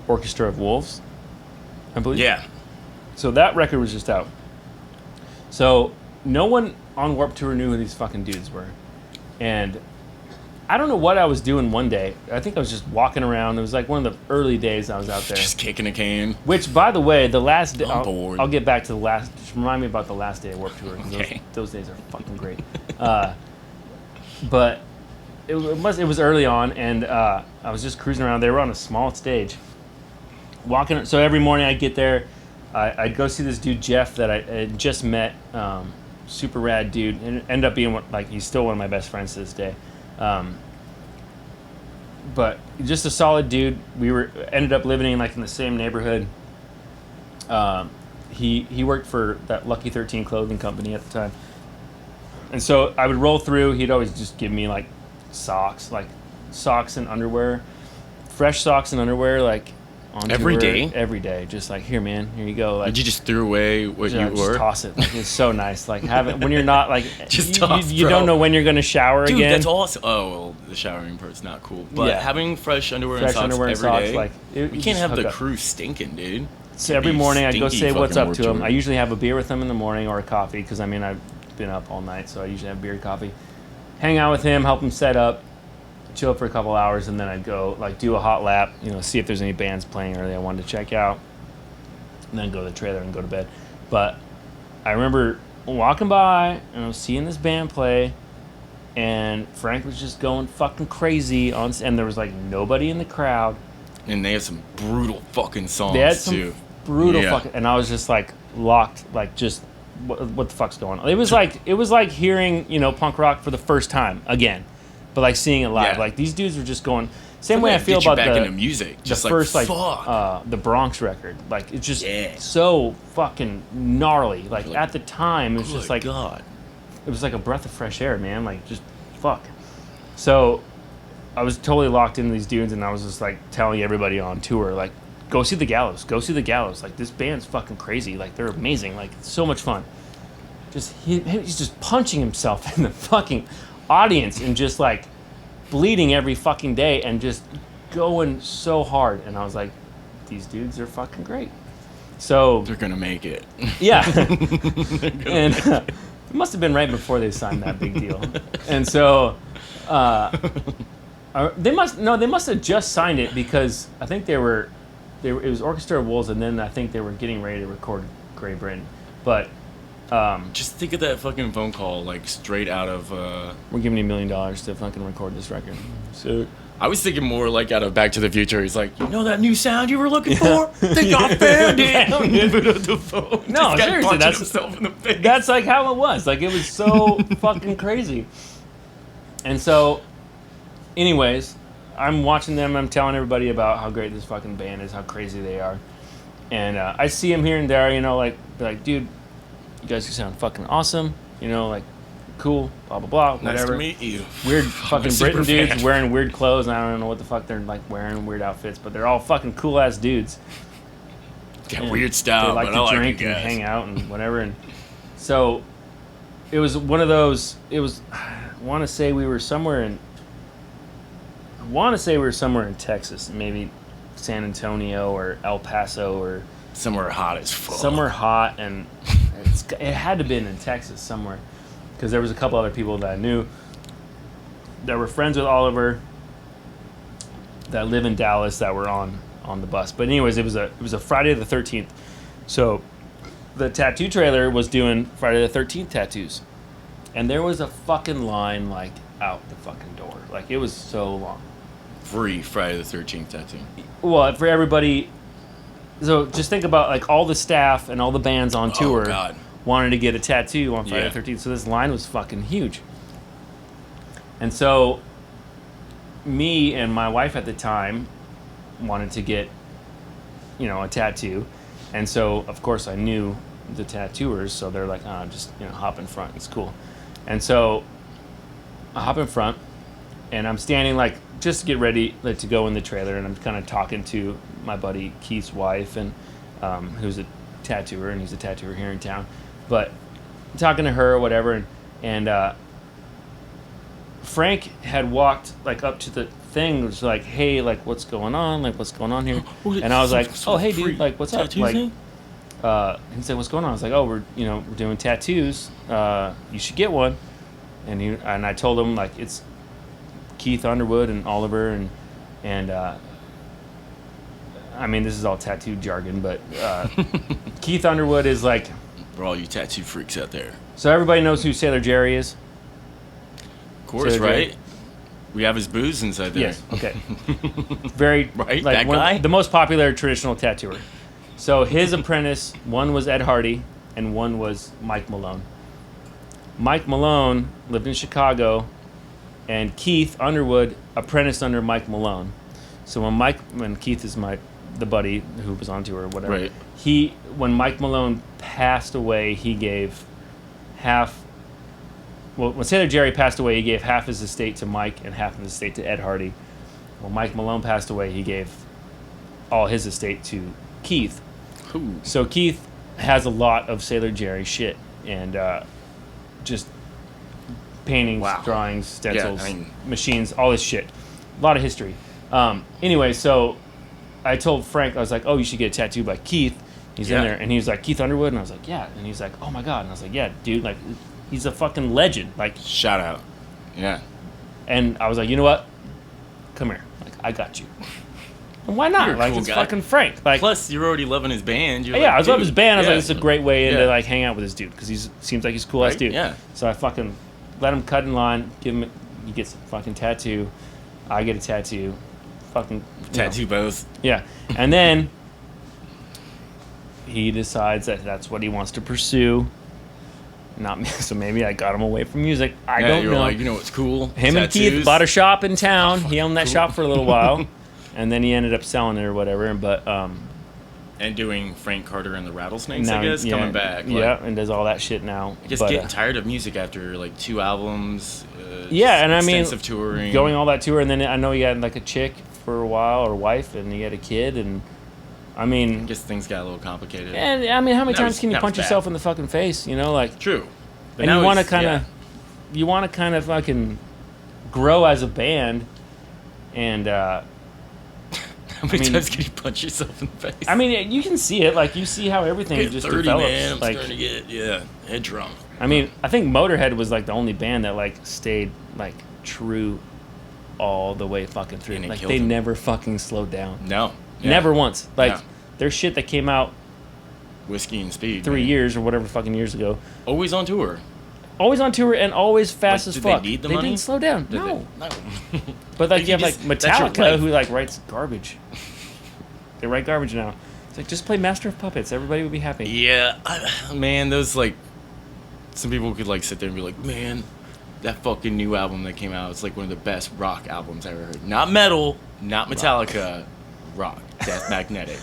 Orchestra of Wolves, I believe. Yeah. So that record was just out. So no one on Warped Tour knew who these fucking dudes were. And I don't know what I was doing one day. I think I was just walking around. It was like one of the early days I was out there. Just kicking a can. Which, by the way, the last day... I'm bored. I'll get back to the last... Just remind me about the last day of Warped Tour. 'Cause Okay. those days are fucking great. But it was early on, and I was just cruising around. They were on a small stage. So every morning I'd get there. I'd go see this dude, Jeff, that I had just met. Super rad dude. And ended up being, he's still one of my best friends to this day. But just a solid dude. We ended up living in the same neighborhood. He worked for that Lucky 13 clothing company at the time. And so I would roll through. He'd always just give me socks and underwear, fresh socks and underwear, on Every tour, day? Every day. Just here, man, here you go. Did you just throw away what you just were? toss it. It's so nice. Having when you're not Just you, toss, you bro. don't know when you're gonna shower Dude, again. that's awesome. Oh, well, the showering part's not cool. But Yeah. having fresh underwear Fresh and socks underwear and every socks, day, you we can't just have hook the up. crew stinking, dude. So every Be morning I'd go stinky say what's fucking up to Warped them. Tour. I usually have a beer with them in the morning or a coffee because I've been up all night, so I usually have beer and coffee. Hang out with him, help him set up, chill for a couple hours, and then I'd go do a hot lap, see if there's any bands playing early I wanted to check out, and then go to the trailer and go to bed. But I remember walking by and I was seeing this band play, and Frank was just going fucking crazy and there was nobody in the crowd. And they have some brutal fucking songs, They had some too. brutal Yeah. fucking, and I was just locked, just what the fuck's going on? It was like hearing punk rock for the first time again, but seeing it live. Yeah. These dudes were just going same Something way I that feel gets you about back the into music. the Just first fuck. the Bronx record. It's just Yeah. so fucking gnarly. At the time it was just Good God. it was like a breath of fresh air, man. Just fuck. So I was totally locked into these dudes, and I was just telling everybody on tour, go see the Gallows. Go see the Gallows. This band's fucking crazy. They're amazing. It's so much fun. He's just punching himself in the fucking audience and just bleeding every fucking day and just going so hard. And I was like, these dudes are fucking great. So They're gonna make it. yeah, and it must have been right before they signed that big deal, and so they must have just signed it because I think it was Orchestra of Wolves, and then I think they were getting ready to record Great Britain, but. Just think of that fucking phone call, like straight out of. We're giving you $1 million to fucking record this record. So I was thinking more like out of Back to the Future. He's like, you know that new sound you were looking for? They got found it. Put up the phone. No, This guy seriously, punching that's himself in the face. That's like how it was. Like it was so fucking crazy. And so, anyways, I'm watching them. I'm telling everybody about how great this fucking band is, how crazy they are, and I see them here and there. You know, like be like, dude. You guys sound fucking awesome, you know, like cool, blah blah blah, whatever. Nice to meet you. Weird fucking Britain dudes fan. wearing weird clothes, and I don't know what the fuck they're like wearing weird outfits, but they're all fucking cool ass dudes. Got And weird style, they like but to I like drink you and guys. hang out and whatever. And so it was one of those. It was. I want to say we were somewhere in Texas, maybe San Antonio or El Paso or Somewhere hot as fuck. somewhere hot, and it had to have been in Texas somewhere, because there was a couple other people that I knew that were friends with Oliver that live in Dallas that were on the bus. But anyways, it was a Friday the 13th, so the tattoo trailer was doing Friday the 13th tattoos, and there was a fucking line like out the fucking door, like it was so long. Free Friday the 13th tattoo. Well, for everybody. So just think about like all the staff and all the bands on tour God. wanted to get a tattoo on Friday Yeah. the 13th. So this line was fucking huge. And so me and my wife at the time wanted to get, you know, a tattoo. And so of course I knew the tattooers, so they're like, just, you know, hop in front. It's cool. And so I hop in front and I'm standing like just to get ready like, to go in the trailer, and I'm kind of talking to my buddy Keith's wife, and who's a tattooer, and he's a tattooer here in town. But I'm talking to her or whatever, and Frank had walked like up to the thing, was like, "Hey, like what's going on? Like what's going on here?" And I was like, "Oh, hey, dude, like what's up?" Like, he said, "What's going on?" I was like, "Oh, we're doing tattoos. You should get one." And I told him like it's Keith Underwood and Oliver and I mean, this is all tattoo jargon, but Keith Underwood is like... For all you tattoo freaks out there. So everybody knows who Sailor Jerry is? Of course, Sailor right? Jerry? We have his booze inside there. Yes, okay. Very... Right, like that guy? the most popular traditional tattooer. So his apprentice, one was Ed Hardy, and one was Mike Malone. Mike Malone lived in Chicago, and Keith Underwood apprenticed under Mike Malone. So when Keith is the buddy who was on tour or whatever, Right. When Mike Malone passed away, he gave half. Well, when Sailor Jerry passed away, he gave half his estate to Mike and half of his estate to Ed Hardy. When Mike Malone passed away, he gave all his estate to Keith. Ooh. So Keith has a lot of Sailor Jerry shit, and just paintings, Wow. drawings, stencils, Yeah, I mean- machines, all this shit. A lot of history. Anyway, so I told Frank, I was like, "Oh, you should get a tattoo by Keith." He's Yeah. in there, and he was like, "Keith Underwood?" And I was like, "Yeah." And he's like, "Oh my God." And I was like, "Yeah, dude, like, he's a fucking legend." Like, Shout out. Yeah. and I was like, "You know what? Come here. Like, I got you." And why not? You're a Like, cool it's guy. fucking Frank. Like, Plus, you're already loving his band. You're yeah, like, I was loving dude, his band. I was yeah. like, this is a great way in to Yeah. like hang out with this dude because he seems like he's a cool ass Right, dude. yeah. So I fucking let him cut in line. Give him, he gets a fucking tattoo. I get a tattoo. Fucking Tattoo both. Yeah, and then he decides that that's what he wants to pursue. Not me. So maybe I got him away from music. I Yeah, don't you're know. like, you know what's cool? Him and Keith Tattoos. bought a shop in town. He owned that cool. shop for a little while, and then he ended up selling it or whatever. But And doing Frank Carter and the Rattlesnakes, now, I guess, yeah, coming back. Like, yeah, and does all that shit now. I guess But, getting tired of music after like 2 albums. Yeah, and I mean, extensive touring. going all that tour, and then I know he had like a chick for a while or wife, and he had a kid, and I I mean, guess things got a little complicated. and I mean, how many That times was- can you that was punch bad. yourself in the fucking face? You know, like, True. But and now you want to he's- kind of, yeah. you want to kind of fucking grow as a band, and How many times can you punch yourself in the face? I mean, you can see it. Like, you see how everything Get just 30, develops. man. I'm like, starting to get, head drum. I mean, I think Motorhead was like the only band that like stayed like true all the way fucking through. And it Like, killed they them. never fucking slowed down. No. Yeah. Never once. Like, No. their shit that came out Whiskey and Speed. 3 man. years or whatever fucking years ago. Always on tour. Always on tour and always fast Like, as did fuck. they need the They money? didn't slow down. Did No. they? No. But like You you have like just- that's your Metallica life. who like writes garbage. They write garbage now. It's like, just play Master of Puppets. Everybody would be happy. Yeah, man, those like, some people could like sit there and be like, man, that fucking new album that came out, it's like one of the best rock albums I ever heard. Not metal, not Metallica, rock. Death Magnetic.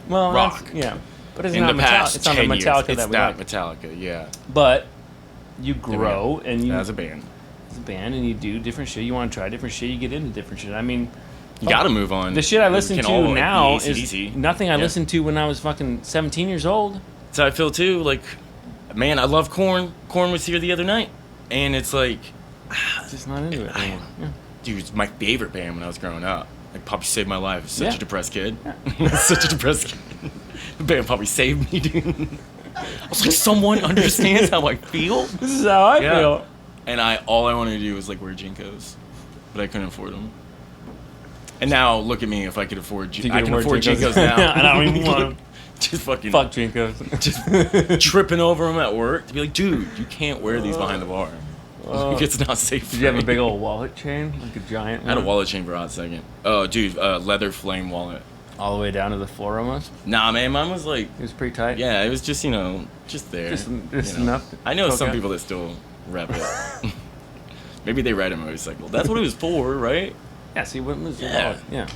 Well, rock. yeah. But it's In not the past It's not 10 the years, Metallica it's that we not like. Metallica, yeah. But you grow and you As a band. as a band and you do different shit. You want to try different shit. You get into different shit. I mean, You gotta move on. the shit I We listen can to all, like, now be is AC/DC. nothing I Yeah. listened to when I was fucking 17 years old. That's how I feel too. Like, man, I love Korn. Korn was here the other night. And it's like, Just not into it anymore. Yeah. dude, it's my favorite band when I was growing up. Like, Poppy saved my life. Such Yeah. a depressed kid. Such a depressed kid. The band Poppy saved me, dude. I was like, someone understands how I feel. This is how I Yeah. feel. And all I wanted to do was like wear Jinkos, but I couldn't afford them. And now look at me, if I could afford, You I can can wear afford Jinkos. Jinkos now. I don't even want them. Just fucking, Fuck Jinkos. just tripping over them at work to be like, dude, you can't wear these behind the bar. Like, it's not safe. Did you have a big old wallet chain? Like a giant I had a one? wallet chain for a hot second. Oh, dude, leather flame wallet. All the way down to the floor almost? Nah, man, mine was like, It was pretty tight? yeah, it was just, just there. Just you know. enough to I know poke some out? people that still rep it. Maybe they ride a motorcycle. That's what it was for, right? Yeah, see, what was your Yeah. wallet? Yeah.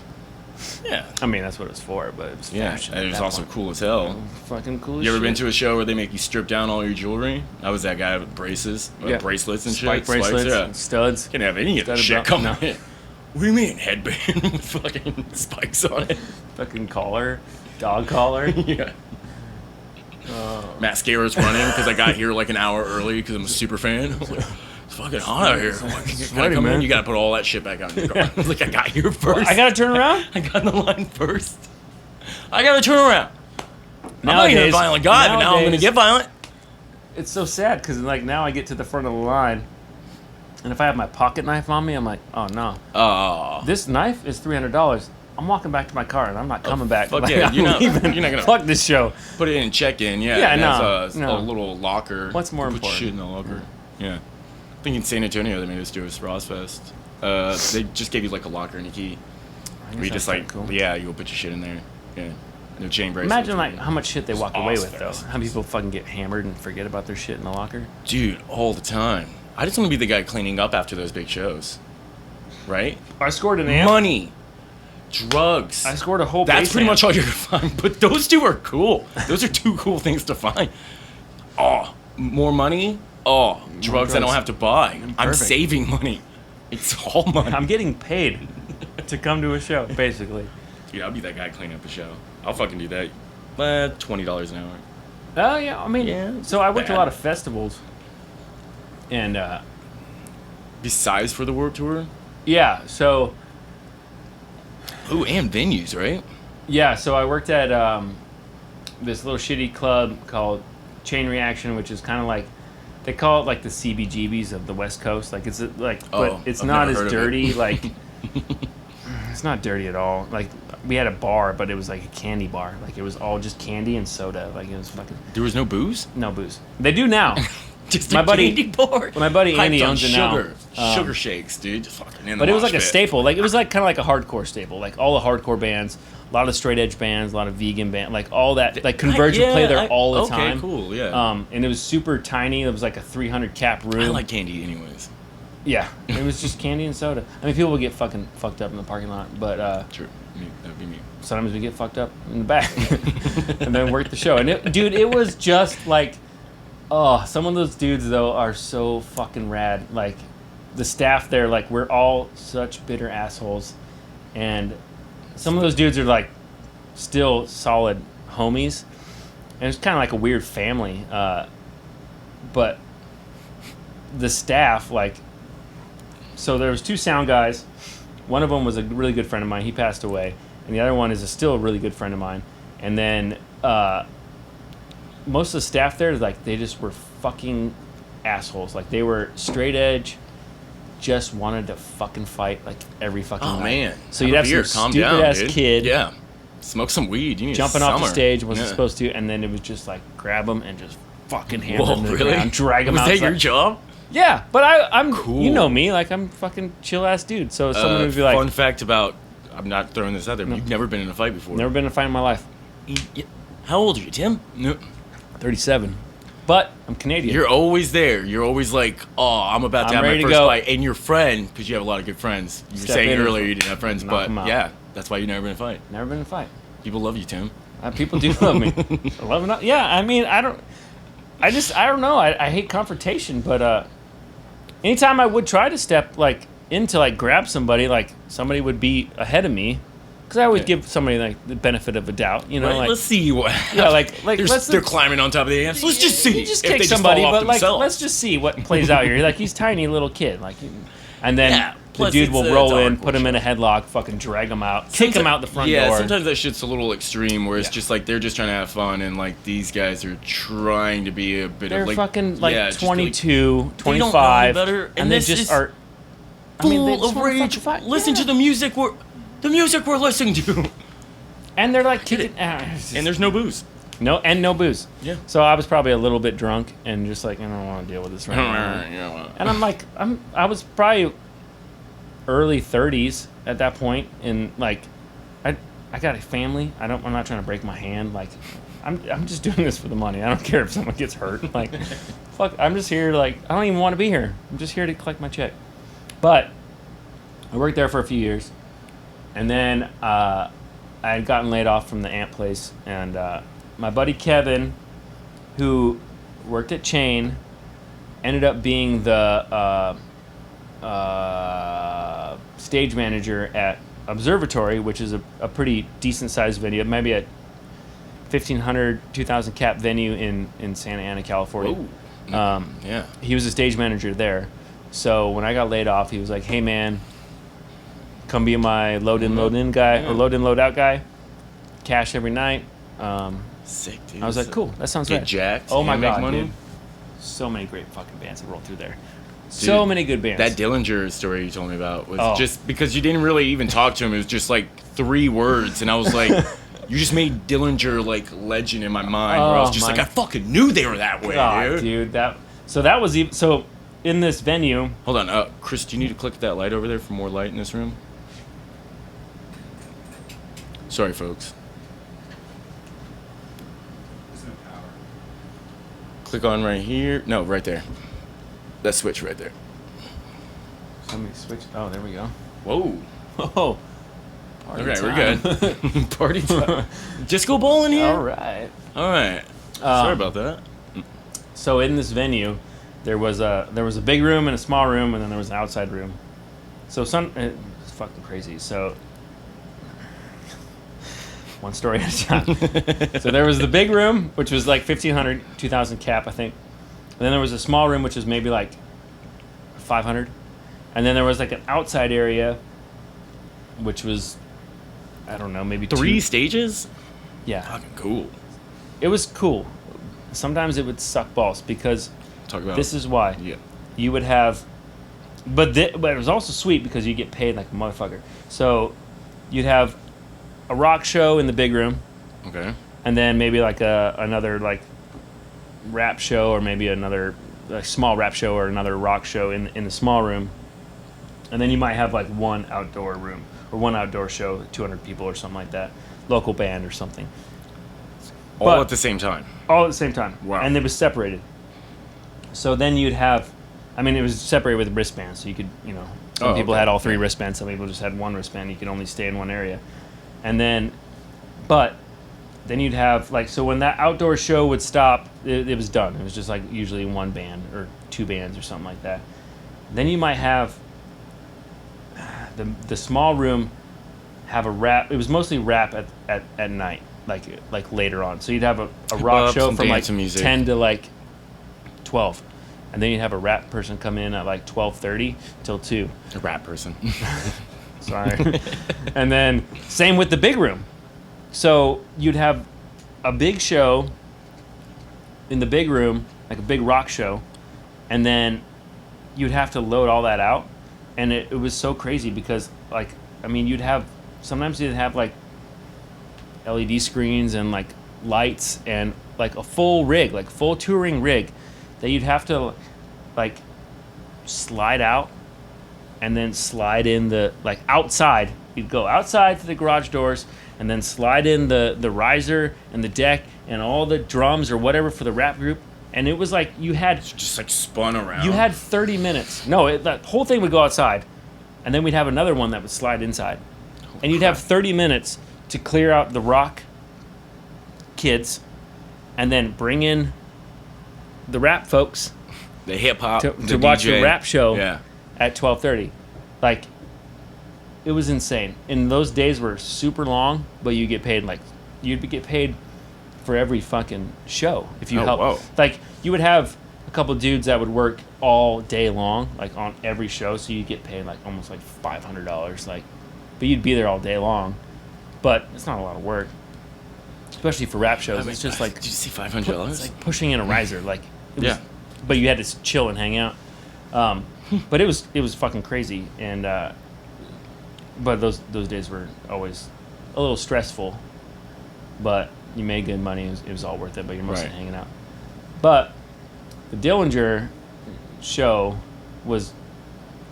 Yeah. I mean, that's what it was for, but it was Yeah, fashion and at it was that also point. cool as hell. Fucking cool as You ever been shit. to a show where they make you strip down all your jewelry? I was that guy with braces, Yeah. bracelets and Spike shit. bracelets, Spikes, yeah. and studs. Can't have any of that Studded shit belt, come no. in. What do you mean, headband with fucking spikes on it? Fucking collar. Dog collar. Yeah. Mascara's running because I got here like an hour early because I'm a super fan. I was like, it's fucking hot out here. I'm like, can I Sweaty, come in? man. You gotta put all that shit back on your car. I was like, I got here first. I gotta turn around? I got in the line first. I gotta turn around. I'm not even a Nowadays- violent guy, but now I'm gonna nowadays- get violent. It's so sad because like now I get to the front of the line, and if I have my pocket knife on me, I'm like, oh no, Oh. this knife is $300. I'm walking back to my car and I'm not coming back. fuck Like, yeah, I'm you're not leaving. gonna Fuck this show. put it in check-in, yeah. Yeah, and no, has a no. little locker. What's more You put important? shit in the locker. Yeah. I think in San Antonio they made us do a Ross Fest. They just gave you like a locker and a key. Where you just like, yeah, you go put your shit in there. Yeah. No chain bracelets. Imagine like how much shit they walk away with though. Ozfest. How people fucking get hammered and forget about their shit in the locker. Dude, all the time. I just want to be the guy cleaning up after those big shows. Right? I scored an amp. Money. Drugs. I scored a whole. That's bass pretty amp. much all you're gonna find. But those two are cool. Those are two cool things to find. Oh, more money. Oh, drugs I don't drugs. have to buy. I'm Perfect. saving money. It's all money. I'm getting paid to come to a show, basically. Dude, I'll be that guy cleaning up a show. I'll fucking do that. $20 an hour. Oh yeah, I mean, Yeah, so I worked bad. a lot of festivals, and Besides for the Warped Tour? yeah, so Ooh, and venues, right? I worked at this little shitty club called Chain Reaction, which is kind of like they call it like the CBGBs of the West Coast. Like it's like, Oh, but it's I've not never as heard of it. dirty. Like it's not dirty at all. Like we had a bar, but it was like a candy bar. Like it was all just candy and soda. Like it was fucking There was no booze? no booze. They do now. Just My a buddy- candy bar. my buddy Hyped Andy on owns it now. sugar. Sugar shakes, dude. Just fucking in But the it was mosh like a pit. staple. Like it was like kind of like a hardcore staple. Like all the hardcore bands, a lot of straight edge bands, a lot of vegan bands, like all that. Like Converge would play there all the time. Okay, cool, yeah. And it was super tiny. It was like a 300 cap room. I like candy anyways. Yeah, it was just candy and soda. I mean, people would get fucking fucked up in the parking lot, but True. That would be me. sometimes we get fucked up in the back and then work the show. And dude, it was just like, oh, some of those dudes though are so fucking rad. Like the staff there, like we're all such bitter assholes, and some of those dudes are like still solid homies, and it's kind of like a weird family. But the staff, like, so there was two sound guys. One of them was a really good friend of mine. He passed away, and the other one is still a really good friend of mine. And then most of the staff there, like, they just were fucking assholes. Like, they were straight edge, just wanted to fucking fight like every fucking night. Man. So you'd have some stupid ass kid, Yeah. Smoke some weed. You need jumping off the summer. stage, wasn't supposed to, and then it was just like grab them and just fucking hammer them to the really? ground, drag them Was out. that your job? Yeah, but I'm Cool. you know me, like, I'm fucking chill ass dude. So someone would be like, fun fact about, I'm not throwing this out there, but you've never been in a fight before. never been in a fight in my life. How old are you, Tim? No. 37, but I'm Canadian. You're always there. You're always like, oh, I'm about to I'm have ready my to first go. fight. And your friend, because you have a lot of good friends. You were Step saying in earlier and you didn't have friends, knock but 'em out. yeah, that's why you've never been in a fight. Never been in a fight. People love you, Tim. People do love me. I love it. Yeah, I mean, I don't know. I hate confrontation, but anytime I would try to step like into like grab somebody, like somebody would be ahead of me, because I always give somebody like the benefit of a doubt, you know. Right, Like, let's see what. yeah, like they're climbing on top of the amps. Let's just see. You just if kick they somebody, just fall off but like themselves. let's just see what plays out here. Like, he's tiny little kid, like, and then Yeah, the plus dude it's will a roll in, hardcore put him in a headlock, fucking drag him out, kick him out the front door. Yeah, sometimes that shit's a little extreme, where it's Yeah. just like they're just trying to have fun, and like these guys are trying to be a bit They're of like fucking like yeah, just 22, they don't know 25, any better, and they this just is are. full they just of wanna rage. fucking fight. Listen Yeah. to the music we're listening to, And they're like kicking. and there's no booze. no booze. Yeah. So I was probably a little bit drunk and just like, I don't want to deal with this right now. And I'm like, I was probably early 30s at that point, and like, I got a family. I'm not trying to break my hand. Like, I'm just doing this for the money. I don't care if someone gets hurt. Like, fuck, I'm just here. Like, I don't even want to be here. I'm just here to collect my check. But I worked there for a few years, and then I had gotten laid off from the amp place, and my buddy Kevin, who worked at Chain, ended up being the stage manager at Observatory, which is a pretty decent sized venue, maybe a 1,500, 2,000 cap venue in Santa Ana, California. Yeah. He was a stage manager there. So when I got laid off, he was like, "Hey man, come be my load in guy, or load in load out guy. Cash every night." Sick, dude. I was like, "Cool, that sounds Get right." jacked. Oh my and make god, money. dude! So many great fucking bands that rolled through there. So many good bands. That Dillinger story you told me about was Oh. just because you didn't really even talk to him. It was just like 3 words, and I was like, you just made Dillinger like legend in my mind. Where I was just like, I fucking knew they were that way, God, dude. That was even so. In this venue, Hold on, Chris, do you need to click that light over there for more light in this room? Sorry, folks. Click on right here. No, right there. That switch right there. somebody switch. Oh, there we go. Whoa. Oh, party Okay, time. we're good. Party time. Just go bowling here. All right. All right. Sorry about that. So in this venue, there was a big room and a small room, and then there was an outside room. So it's fucking crazy. So one story at a time. So there was the big room, which was like 1,500, 2,000 cap, I think. And then there was a small room, which was maybe like 500. And then there was like an outside area, which was, I don't know, maybe 3 stages? Yeah. Fucking cool. It was cool. Sometimes it would suck balls because Talk about this is why. Yeah. You would have, but it was also sweet because you get paid like a motherfucker. So you'd have a rock show in the big room, Okay. and then maybe like another like rap show, or maybe another small rap show, or another rock show in the small room, and then you might have like one outdoor room or one outdoor show, 200 people or something like that, local band or something, All But- at the same time. all at the same time. Wow. And it was separated. So then you'd have, I mean, it was separated with wristbands, so you could, some people okay. had all 3 wristbands, some people just had 1 wristband. You could only stay in one area. And then, but then you'd have, like, so when that outdoor show would stop, it was done. It was just like usually 1 band or 2 bands or something like that. Then you might have the small room have a rap. It was mostly rap at night, like later on. So you'd have a rock Hip-hop, show some from like dance and music. 10 to like 12, and then you'd have a rap person come in at like 12:30 till 2. A rap person. Sorry. And then same with the big room. So you'd have a big show in the big room, like a big rock show, and then you'd have to load all that out. And it was so crazy because, like, I mean, sometimes you'd have, like, LED screens and, like, lights and, like, a full rig, like, full touring rig that you'd have to, like, slide out and then slide in the, like, outside. You'd go outside to the garage doors and then slide in the riser and the deck and all the drums or whatever for the rap group. And it was like you had... Just like spun around. You had 30 minutes. No, that whole thing would go outside. And then we'd have another one that would slide inside. And you'd have 30 minutes to clear out the rock kids and then bring in the rap folks. The hip-hop, to watch the rap show yeah. at 12:30. Like, it was insane. And those days were super long, but you'd get paid for every fucking show if you help. Whoa. Like, you would have a couple dudes that would work all day long, like on every show, so you'd get paid like almost like $500, like, but you'd be there all day long. But it's not a lot of work, especially for rap shows. It's just like, did you see $500? It's like pushing in a riser, like, it was, yeah. But you had to chill and hang out. But it was fucking crazy, and but those days were always a little stressful, but you made good money. It was all worth it, but you're mostly hanging out. But the Dillinger show was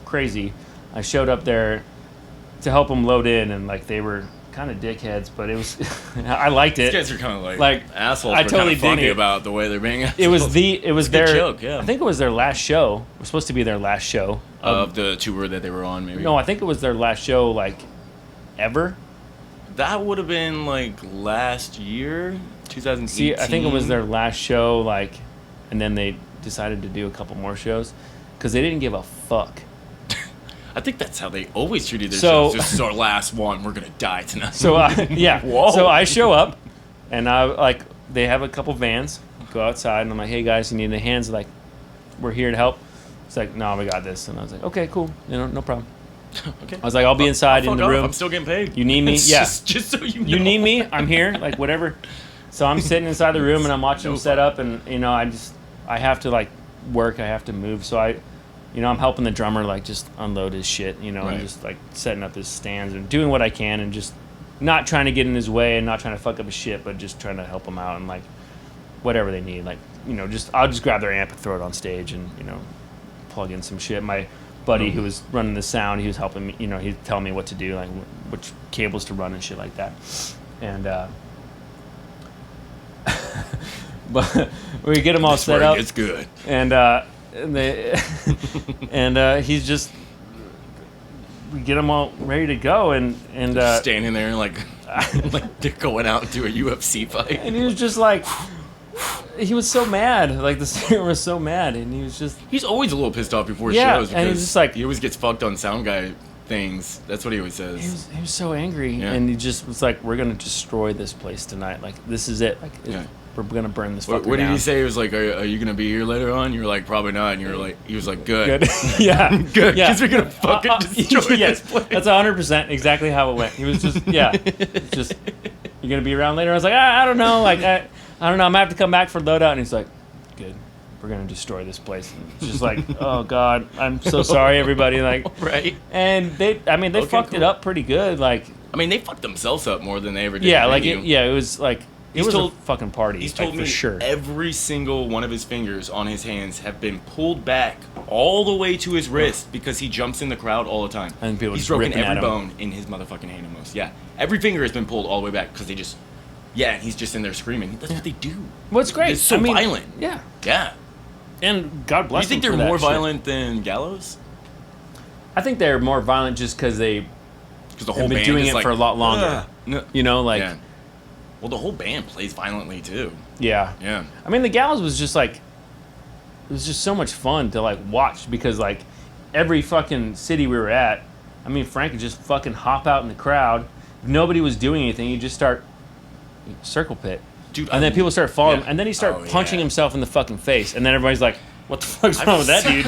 crazy. I showed up there to help them load in, and like they were kind of dickheads, but it was I liked it. These guys are kind of like assholes. I We're totally kind of funny dig it. about the way they're being. It was their joke. Yeah, I think it was their last show. It was supposed to be their last show of the tour that they were on. Maybe no, I think it was their last show like ever. That would have been like last year, 2018. See, I think it was their last show, like, and then they decided to do a couple more shows because they didn't give a fuck. I think that's how they always treated their So- shows. This is our last one. We're gonna die tonight. So yeah, Whoa. so I show up, and they have a couple vans. Go outside, and I'm like, hey guys, you need any hands? Like, we're here to help. It's like, no, we got this. And I was like, okay, cool, no problem. Okay. I was like, I'll be inside in the room. I'm still getting paid. You need me? It's Yeah. Just so you know. You need me? I'm here. Like, whatever. So I'm sitting inside the room and I'm watching them set up, and I have to like work. I have to move. So I'm helping the drummer like just unload his shit. Right. And just like setting up his stands and doing what I can, and just not trying to get in his way and not trying to fuck up his shit, but just trying to help him out and like whatever they need. Like, I'll just grab their amp and throw it on stage and plug in some shit. My buddy who was running the sound, he was helping me, he'd tell me what to do, like which cables to run and shit like that. And but we get them all set up. It's good. And they he's just, we get them all ready to go, and Just standing there like they're going out to a UFC fight. and he was just like, he was so mad. Like, the singer was so mad, and he was just... He's always a little pissed off before Yeah, shows and he's because just like- he always gets fucked on sound guy things. That's what he always says. He was so angry, Yeah. and he just was like, we're gonna destroy this place tonight. Like, this is it. Like, Yeah. we're gonna burn this fucker What did down. he say? He was like, are you gonna be here later on? You were like, probably not. And you were like, he was like, good. Good. Yeah. Good, Yeah. because we're gonna fucking destroy yes, this place. that's 100% exactly how it went. He was just, yeah. It's just, you gonna be around later? I was like, I don't know. Like, I don't know. I'm gonna have to come back for loadout. And he's like, good. We're gonna destroy this place. And it's just like, oh God, I'm so sorry, everybody. Like, Right. and they Okay, fucked it cool. up pretty good. Like, I mean, they fucked themselves up more than they ever did. yeah, the like, venue. it was like, it He's was told- a fucking party. He's like, told for me sure. every single one of his fingers on his hands have been pulled back all the way to his wrist because he jumps in the crowd all the time. And people He's just broken ripping at every him. bone in his motherfucking hand almost. Yeah, every finger has been pulled all the way back because they just, and he's just in there screaming. That's what they do. Well, it's great. It's so violent. Yeah. Yeah. And God bless You think them they're for that more shit. violent than Gallows? I think they're more violent just because they Because the whole have been band doing is it like, for a lot longer. "Ugh." No. Like, Yeah. Well, the whole band plays violently too. yeah. Yeah. I mean, the Gallows was just like, it was just so much fun to like watch because like every fucking city we were at, I mean, Frank would just fucking hop out in the crowd. If nobody was doing anything, he'd just start circle pit. Dude, And then people start following him, yeah. and then he start Oh, punching yeah. himself in the fucking face, and then everybody's like, what the fuck's wrong with that dude?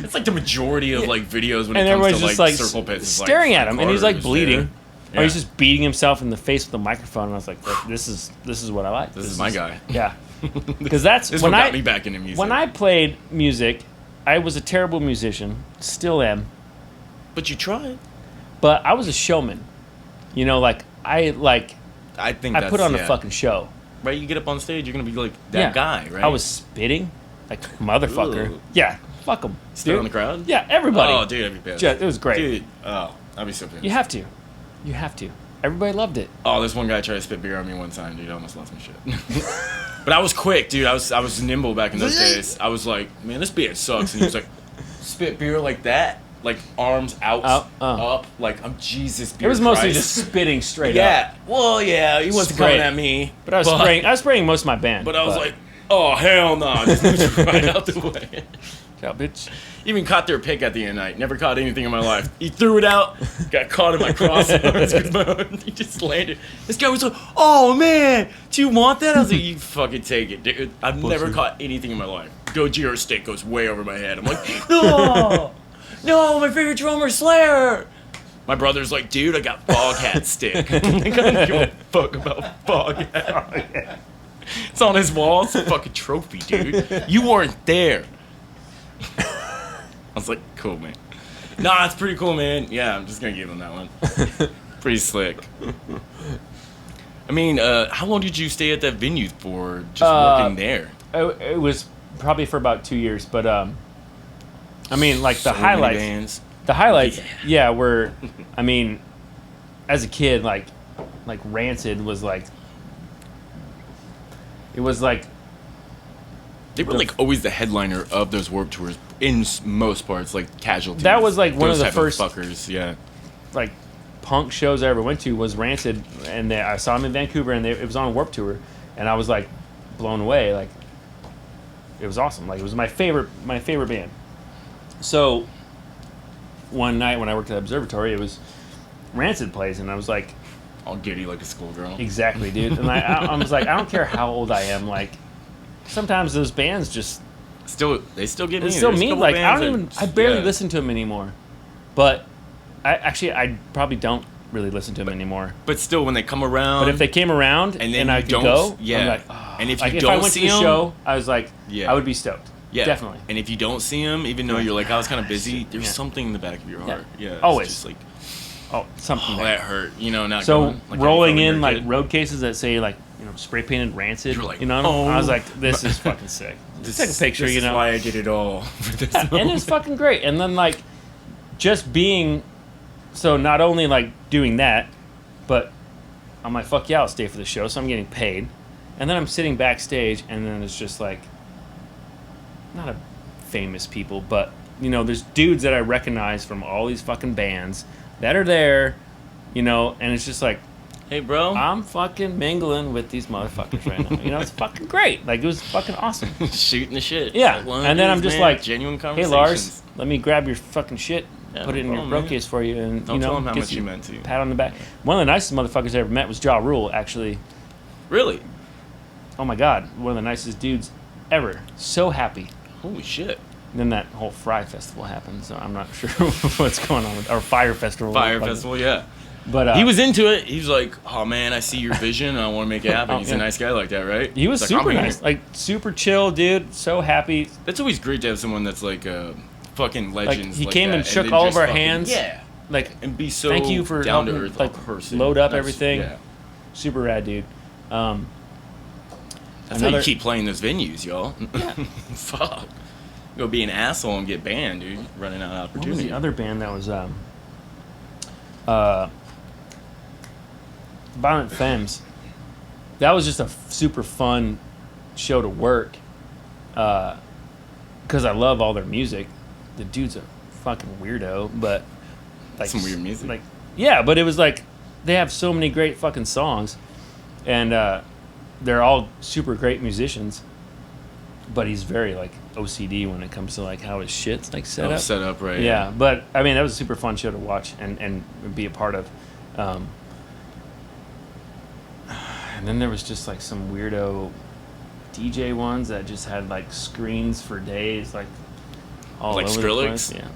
It's like the majority of like videos when And it comes everybody's to just like like circle pits. Is, staring like, at him, and he's like Carter's bleeding, there. or he's just beating himself in the face with a microphone. And I was like, this is what I like. This is my guy. Yeah, because that's This when one I got me back into music. when I played music, I was a terrible musician, still am, But you tried. but I was a showman. You know, like I think put on a fucking show. Right, you get up on stage, you're gonna be like that guy, right? I was spitting like a motherfucker. Ooh. Yeah, fuck them. Spit on the crowd. Yeah, everybody. Oh, dude, that'd be bad. It was great. Dude, oh, I'd be so pissed. You have to. Everybody loved it. Oh, this one guy tried to spit beer on me one time, dude. I almost lost my shit. But I was quick, dude. I was nimble back in those days. I was like, man, this beer sucks. And he was like, spit beer like that, like arms out, up, like I'm Jesus. Beer It was mostly Christ. just spitting straight up. Yeah. Well, yeah. He wasn't Spray. coming at me, But I was spraying most of my band. But I was like, oh hell no! Just moved right out the way. yeah, bitch. Even caught their pick at the end of the night. Never caught anything in my life. He threw it out, got caught in my crossbars. He just landed. This guy was like, "Oh man, do you want that?" I was like, "You fucking take it, dude." I've never caught anything in my life. Gojira stick goes way over my head. I'm like, "No, no, my favorite drummer, Slayer." My brother's like, "Dude, I got Foghat stick." I don't give a fuck about Foghat. It's on his wall. It's a fucking trophy, dude. You weren't there. I was like, cool, man. Nah, it's pretty cool, man. Yeah, I'm just gonna give him that one. Pretty slick. I mean, how long did you stay at that venue for? Just working there? It was probably for about 2 years, but I mean, like the So many highlights. bands. The highlights, yeah, were. I mean, as a kid, like Rancid was like. It was like. They were like always the headliner of those Warped Tours in most parts, like Casualties. That was like one of those the type first fuckers. Yeah. like punk shows I ever went to was Rancid, and I saw them in Vancouver, and it was on a Warped Tour, and I was like blown away. Like it was awesome. Like it was my favorite band. So one night when I worked at the Observatory, it was Rancid plays, and I was like, All giddy like a schoolgirl. exactly, dude. And I was like, I don't care how old I am. Like sometimes those bands just They still get me. it's still There's a me. couple Like bands I barely yeah. listen to them anymore. But I probably don't really listen to them anymore. But still, when they come around, But if they came around And then and I you could don't- go, yeah. I'm like, oh. And if you like, if don't I went see to the 'em- show, I was like, Yeah. I would be stoked. yeah, Definitely. And if you don't see them, even though you're like, I was kind of busy, there's Yeah. something in the back of your heart. Yeah, it's Always. just like, Oh, something. oh, there. that hurt. You know, not So going, like, rolling when in you're a like kid. road cases that say like spray painted Rancid, You're like, you know, oh. I was like, this is fucking sick. This Take a is- picture, this you know. is why I did it all. For this And moment. it's fucking great. And then like just being so not only like doing that, but I'm like, fuck yeah, I'll stay for the show, so I'm getting paid. And then I'm sitting backstage, and then it's just like not a famous people, but there's dudes that I recognize from all these fucking bands that are there, and it's just like Hey, bro. I'm fucking mingling with these motherfuckers right now. It's fucking great. Like it was fucking awesome. Shooting the shit. Yeah, Like, one and then of I'm these, just man, like, genuine hey conversations. Lars, let me grab your fucking shit, Yeah, put it in no your problem, bro man. case for you, and Don't tell him how gets much you meant to. pat on the back. One of the nicest motherfuckers I ever met was Ja Rule. Actually, Really? oh my god, one of the nicest dudes ever. So happy. Holy shit. And then that whole Fry Festival happened, so I'm not sure what's going on with or Fire Festival. Fire Fucking- Festival, yeah. But He was into it. He was like, oh man, I see your vision and I want to make it happen. Oh, He's yeah. a nice guy like that, right? He was He's like, super I'm here. nice, like super chill, dude. So happy. That's always great to have someone that's like fucking Like legends. he like came that, and shook then all just of our fucking- hands. Yeah. Like And be so thank you for down to helping, earth like, person. load up That's- everything. Yeah. super rad, dude. That's how Another- you keep playing those venues, y'all. Fuck. Go be an asshole and get banned, dude. Running out of What was opportunity. the other band that was Violent Femmes? That was just a super fun show to work because I love all their music. The dude's a fucking weirdo, but like Some weird music. Like yeah, but it was like they have so many great fucking songs, and they're all super great musicians. But he's very like OCD when it comes to like how his shit's like set up. Set up, right? Yeah, but I mean that was a super fun show to watch and be a part of. And then there was just like some weirdo DJ ones that just had like screens for days. Like all Like over the Skrillex? place. Yeah.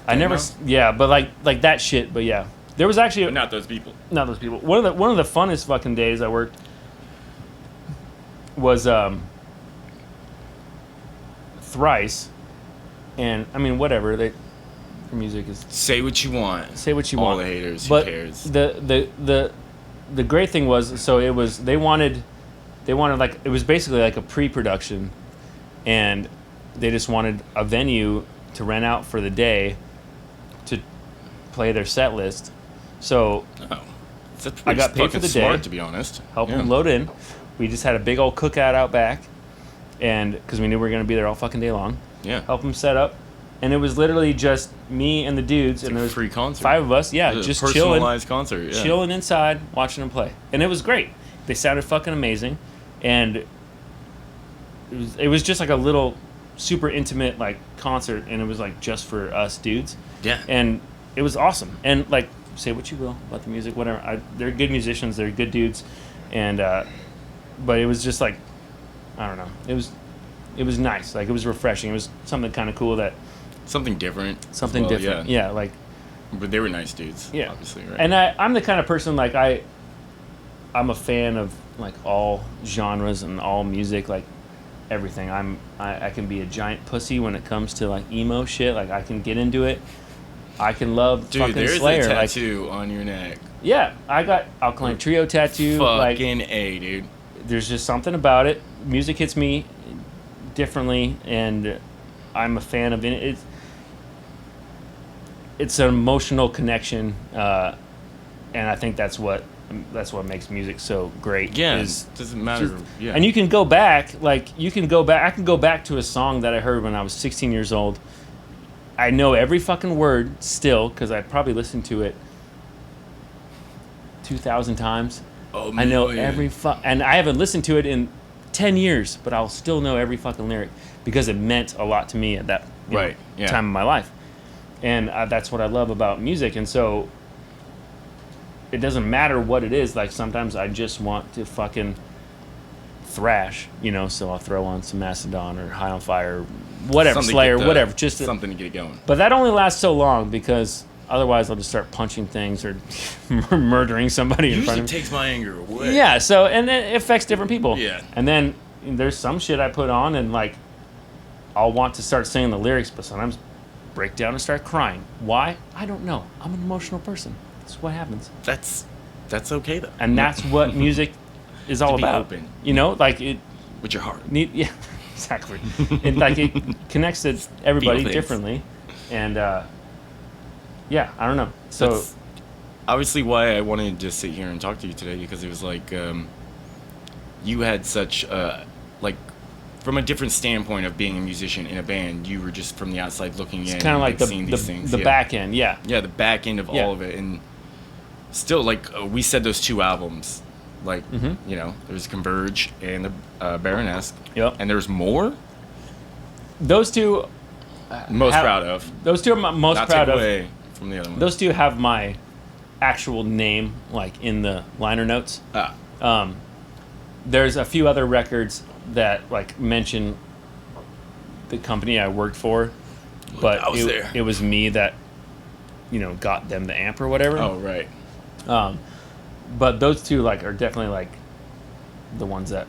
I never. Yeah, but like that shit. But yeah, there was actually But not those people. not those people. One of the funnest fucking days I worked was Thrice, and I mean whatever their music is. Say what you want. Say what you All want. the haters. But who cares? the great thing was, so it was they wanted like, it was basically like a pre-production, and they just wanted a venue to rent out for the day to play their set list. So Oh, that's I got paid fucking for the smart, day. to be honest. help Yeah. them load in. We just had a big old cookout out back, and because we knew we were going to be there all fucking day long. Yeah. Help them set up, and it was literally just me and the dudes, and Like there a was free concert. 5 of us. Yeah, A just chilling, personalized concert. Yeah. chilling inside, watching them play, and it was great. They sounded fucking amazing, and it was just like a little super intimate like concert, and it was like just for us dudes. Yeah. And it was awesome. And like, say what you will about the music, whatever. They're good musicians. They're good dudes. And but it was just like, I don't know. It was nice. Like, it was refreshing. It was something kind of cool, that Something different. as something well, different. Yeah. Like, But they were nice dudes. yeah. Obviously, right? And I'm the kind of person, like, I'm a fan of like all genres and all music, like everything. I can be a giant pussy when it comes to like emo shit. Like, I can get into it. I can love Dude, fucking there's Slayer. a Like, tattoo on your neck. yeah, I got Alkaline Trio tattoo. Like, Fucking A, dude. there's just something about it. Music hits me differently, and I'm a fan of it. It's an emotional connection, and I think that's what makes music so great. Yeah, is it doesn't matter. just- Yeah. And you can go back, I can go back to a song that I heard when I was 16 years old. I know every fucking word still, because I probably listened to it 2,000 times. Oh, I know man. every and I haven't listened to it in 10 years, but I'll still know every fucking lyric because it meant a lot to me at that Right, yeah. time of my life. And that's what I love about music. And so it doesn't matter what it is. Like, sometimes I just want to fucking thrash, so I'll throw on some Mastodon or High on Fire, whatever, Something to Slayer, get the- whatever. Just something to get going. but that only lasts so long, because otherwise I'll just start punching things or murdering somebody in front Usually of me. takes my anger away. Yeah, so, and it affects different people. Yeah. And then there's some shit I put on, and like, I'll want to start singing the lyrics, but sometimes break down and start crying. Why? I don't know. I'm an emotional person. That's what happens. That's okay though. And that's what music is all be about. open. Like, it With your heart. yeah, exactly. It connects to everybody things. differently, and yeah, I don't know. So That's obviously why I wanted to sit here and talk to you today, because it was like you had such like, from a different standpoint of being a musician in a band, you were just from the outside looking in, it's kind of like seeing these things. the yeah. back end, yeah. Yeah, the back end of Yeah. all of it, and still, like, we said those 2 albums, like, Mm-hmm. there's Converge and the Baroness. Yep. And there's more. Those two, Most have- proud of. those two I'm most Not proud take of. away from the other one. Those two have my actual name, like, in the liner notes. There's a few other records that like mention the company I worked for, but I was there. it was me that got them the amp or whatever. Oh, right. But those two like are definitely like the ones that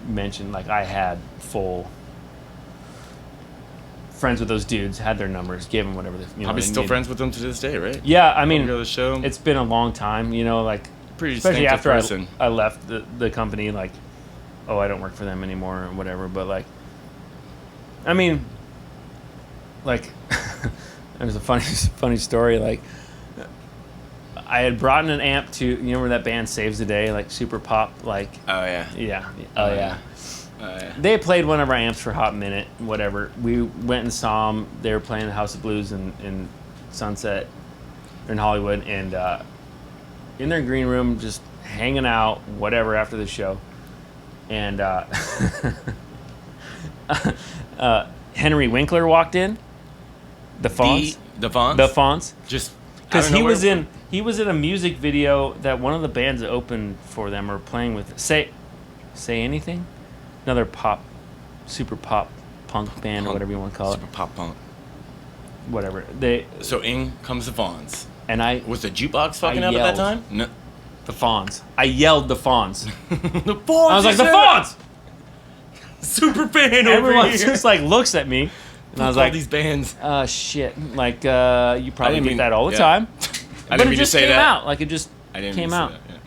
mentioned. Like, I had full friends with those dudes, had their numbers, gave them whatever they Probably they still needed. friends with them to this day, right? Yeah, I mean, Go to the show. it's been a long time, like, Pretty especially distinctive after person. I left the company, like, oh, I don't work for them anymore or whatever. But like, I mean, like, there's a funny story. Like, I had brought in an amp to, remember that band Saves the Day, like super pop, like, Oh, yeah. yeah, oh yeah. Yeah. They played one of our amps for a hot minute, whatever. We went and saw them. They were playing the House of Blues in Sunset, in Hollywood, and in their green room, just hanging out, whatever, after the show. And Henry Winkler walked in. The Fonz. The Fonz? The Fonz. Just Because I don't know he was in a music video that one of the bands that opened for them are playing with. Say Anything? Another super pop punk band or whatever you want to call it. Super pop punk. Whatever. So in comes the Fonz. And I Was the jukebox fucking I up at that yelled. time? No. the Fonz. I yelled the Fonz. The Fonz. I was like, the Fonz! Super fan over Everyone here. just like looks at me, and I was all like, these bands. Shit. Like, you probably didn't get mean- that all the yeah. time. I But didn't it mean to just say came that. out. Like, it just I didn't came mean to out. say that.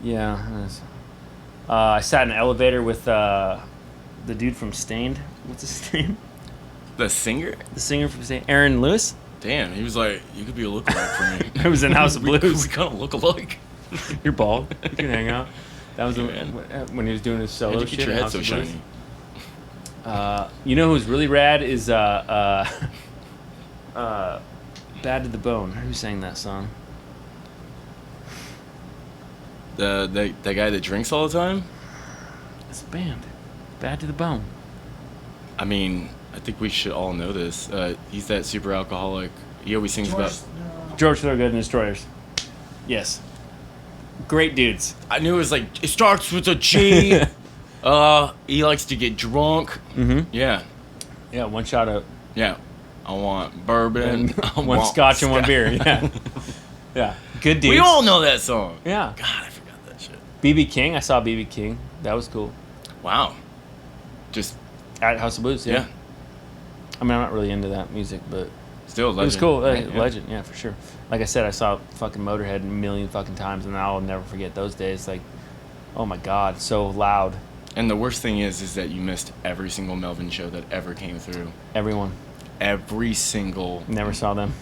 Yeah. Yeah. it was- I sat in an elevator with the dude from Stained. What's his name? The singer? The singer from Stained. Aaron Lewis. Damn, he was like, you could be a lookalike for me. It was in House of We Blues. kind of look alike. You're bald. You can hang out. That was Man. when he was doing his solo How'd you shit. get your in head House so of Blues. shiny? You know who's really rad is Bad to the Bone. Who sang that song? The guy that drinks all the time? It's a band. Bad to the Bone. I mean, I think we should all know this. He's that super alcoholic. He always sings about... George Thorogood and Destroyers. Yes. Great dudes. I knew it was like, it starts with a G. He likes to get drunk. Mm-hmm. Yeah. Yeah, one shot of Yeah. I want bourbon. and I one want scotch and one scotch. beer. Yeah. Yeah. Good dudes. We all know that song. Yeah. God, I forgot that shit. BB King. I saw BB King. That was cool. Wow. Just, At House of Blues. yeah. I mean, I'm not really into that music, but Still a legend. it was cool. right? Yeah. Legend, yeah, for sure. Like I said, I saw fucking Motorhead a million fucking times, and I'll never forget those days. Like, oh my god, so loud. And the worst thing is that you missed every single Melvin show that ever came through. Everyone. Every single. Never saw them.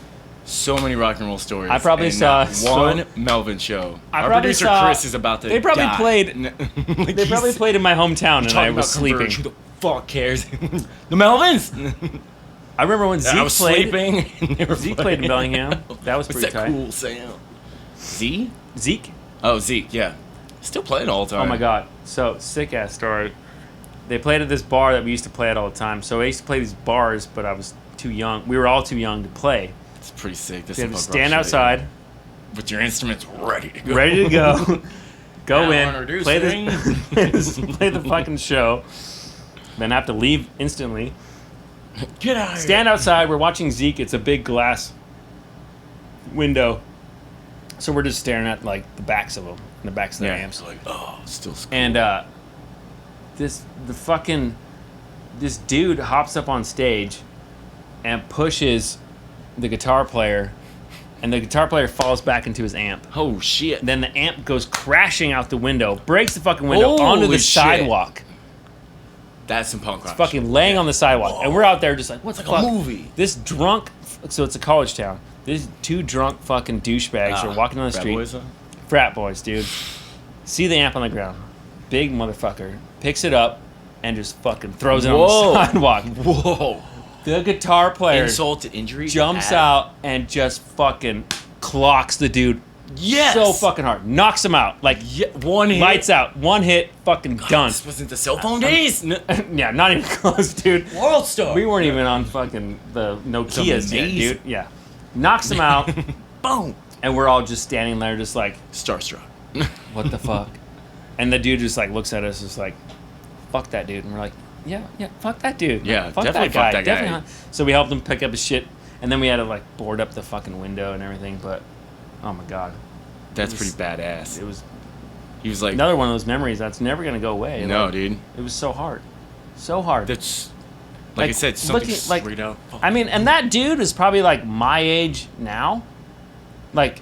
So many rock and roll stories. I probably and saw not one Melvin show. I Our probably producer saw- Chris is about to they probably die. played- Like, They probably he's played in my hometown, and I talking was about sleeping. Converge. Who the fuck cares? The Melvins. I remember when Zeke I was played. sleeping. And they were Zeke played in playing. Bellingham. That was What's pretty that tight. cool sound? Z? Zeke. Oh, Zeke. Yeah. Still playing all the time. Oh my god. So sick ass story. They played at this bar that we used to play at all the time. So I used to play these bars, but I was too young. We were all too young to play. It's pretty sick. This We had to is stand outside, with your instruments ready to go. ready to go, go Now in, play introducing- play the fucking show, then have to leave instantly. Get out of here. Stand outside. We're watching Zeke. It's a big glass window, so we're just staring at like the backs of them, the backs of their Yeah. amps. It's like, oh, still cool. And this dude hops up on stage and pushes the guitar player, and the guitar player falls back into his amp. Oh, shit. Then the amp goes crashing out the window, breaks the fucking window Holy onto the shit. sidewalk. That's some punk rock. Fucking laying on the sidewalk, and we're out there just like, what the It's like fuck? a movie. This drunk, so it's a college town. These two drunk fucking douchebags are walking down the Frat street. boys, huh? Frat boys, dude. See the amp on the ground. Big motherfucker. Picks it up and just fucking throws it on Whoa. the sidewalk. Whoa. The guitar player Insult to injury. jumps out and just fucking clocks the dude Yes. so fucking hard. Knocks him out. Like, Yeah, one hit. lights out. One hit, fucking done. This wasn't the cell phone days. Yeah, not even close, dude. World Star. We weren't even on fucking the Nokias yet, amazing. dude. Yeah. Knocks him out, Boom. and we're all just standing there just like, Starstruck. what the fuck? And the dude just like looks at us just like, fuck that dude. And we're like, yeah, fuck that dude. Yeah, fuck definitely that guy. fuck that guy. Definitely not. So we helped him pick up his shit, and then we had to like board up the fucking window and everything. But oh my god, That's It was- pretty badass. it was He was like, another one of those memories that's never gonna go away. no, Like, dude. it was so hard, so hard. That's, like I Like, said, something looking- like, straight out. I mean, and that dude is probably like my age now. Like,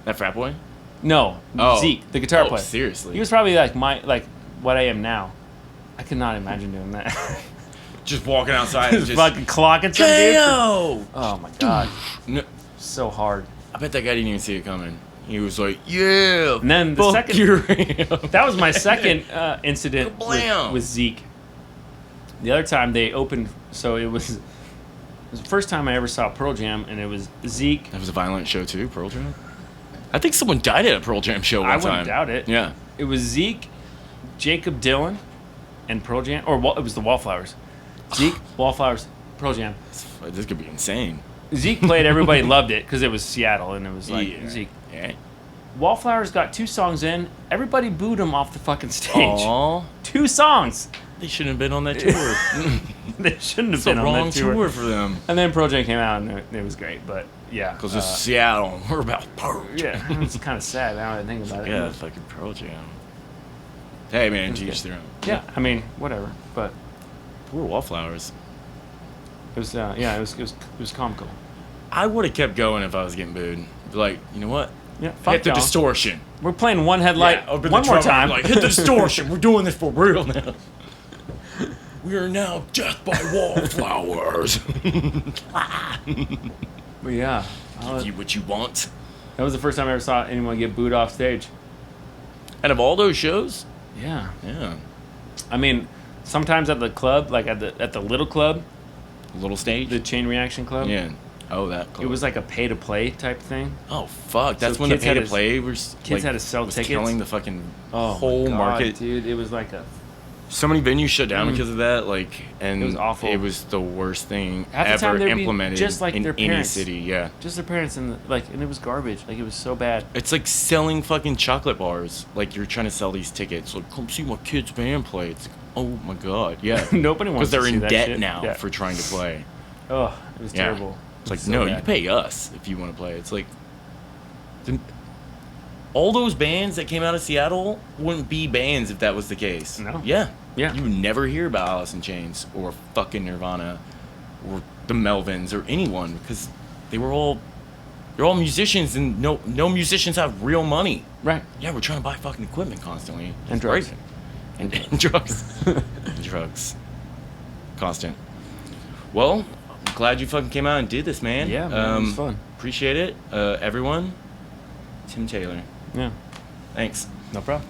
That frat boy? no, Oh. Zeke, the guitar Oh, player. seriously? He was probably like what I am now. I could not imagine doing that. Just walking outside and Just just... fucking clocking some dude. KO! Oh my god, No, so hard. I bet that guy didn't even see it coming. He was like, yeah. And then the fuck second- your amp." That was my second incident Kablam! with Zeke. The other time they opened, so it was the first time I ever saw Pearl Jam, and it was Zeke. That was a violent show too, Pearl Jam. I think someone died at a Pearl Jam show one I time. wouldn't doubt it. Yeah. It was Zeke, Jacob Dylan, and Pearl Jam, or it was the Wallflowers. Zeke, Wallflowers, Pearl Jam. This could be insane. Zeke played, everybody loved it because it was Seattle, and it was like Yeah. Zeke. Yeah. Wallflowers got 2 songs in, everybody booed him off the fucking stage. Aw. 2 songs. They shouldn't have been on that tour. They shouldn't have It's the been on wrong that tour. tour for them. And then Pearl Jam came out, and it was great. But yeah, Because it's Seattle. We're about Pearl Jam. yeah, it's kind of sad now that I think about it. Yeah, fucking Pearl Jam. Hey, man, to each their own. Yeah, I mean, whatever. But We're wallflowers. it was, it was comical. I would have kept going if I was getting booed. Be like, you know what? Yeah, Hit fuck the y'all. distortion. We're playing one headlight open one the more drum time. Like, hit the distortion. We're doing this for real now. We are now death by wallflowers. But yeah, Give you what you want. that was the first time I ever saw anyone get booed off stage. Out of all those shows, Yeah, yeah, I mean, sometimes at the club, like at the little club, little stage. the Chain Reaction Club. Yeah. Oh, that. It was like a pay to play type thing. Oh fuck! That's So when the kids had pay to to- play was. kids had to sell was tickets. killing the fucking Oh, whole my God, market. dude. It was like a So many venues shut down because of that. Like, and It was awful. It was the worst thing Half the time ever there'd be implemented just like in their any parents. city. Yeah. just their parents and and it was garbage. Like it was so bad. It's like selling fucking chocolate bars. Like you're trying to sell these tickets. Like, come see my kid's band play. It's like, oh my god, yeah. Nobody wants Because to they're see in that debt shit. now Yeah. for trying to play. Oh, it was Yeah. terrible. It's like, So no, bad. you pay us if you want to play. It's like, all those bands that came out of Seattle wouldn't be bands if that was the case. No. Yeah. Yeah. You would never hear about Alice in Chains or fucking Nirvana or the Melvins or anyone because they're all musicians and no musicians have real money. Right. Yeah, we're trying to buy fucking equipment constantly. And It's drugs. crazy. And drugs. And drugs. Constant. Well, I'm glad you fucking came out and did this, man. Yeah, man, it was fun. Appreciate it. Everyone. Tim Taylor. Yeah. Thanks. No problem.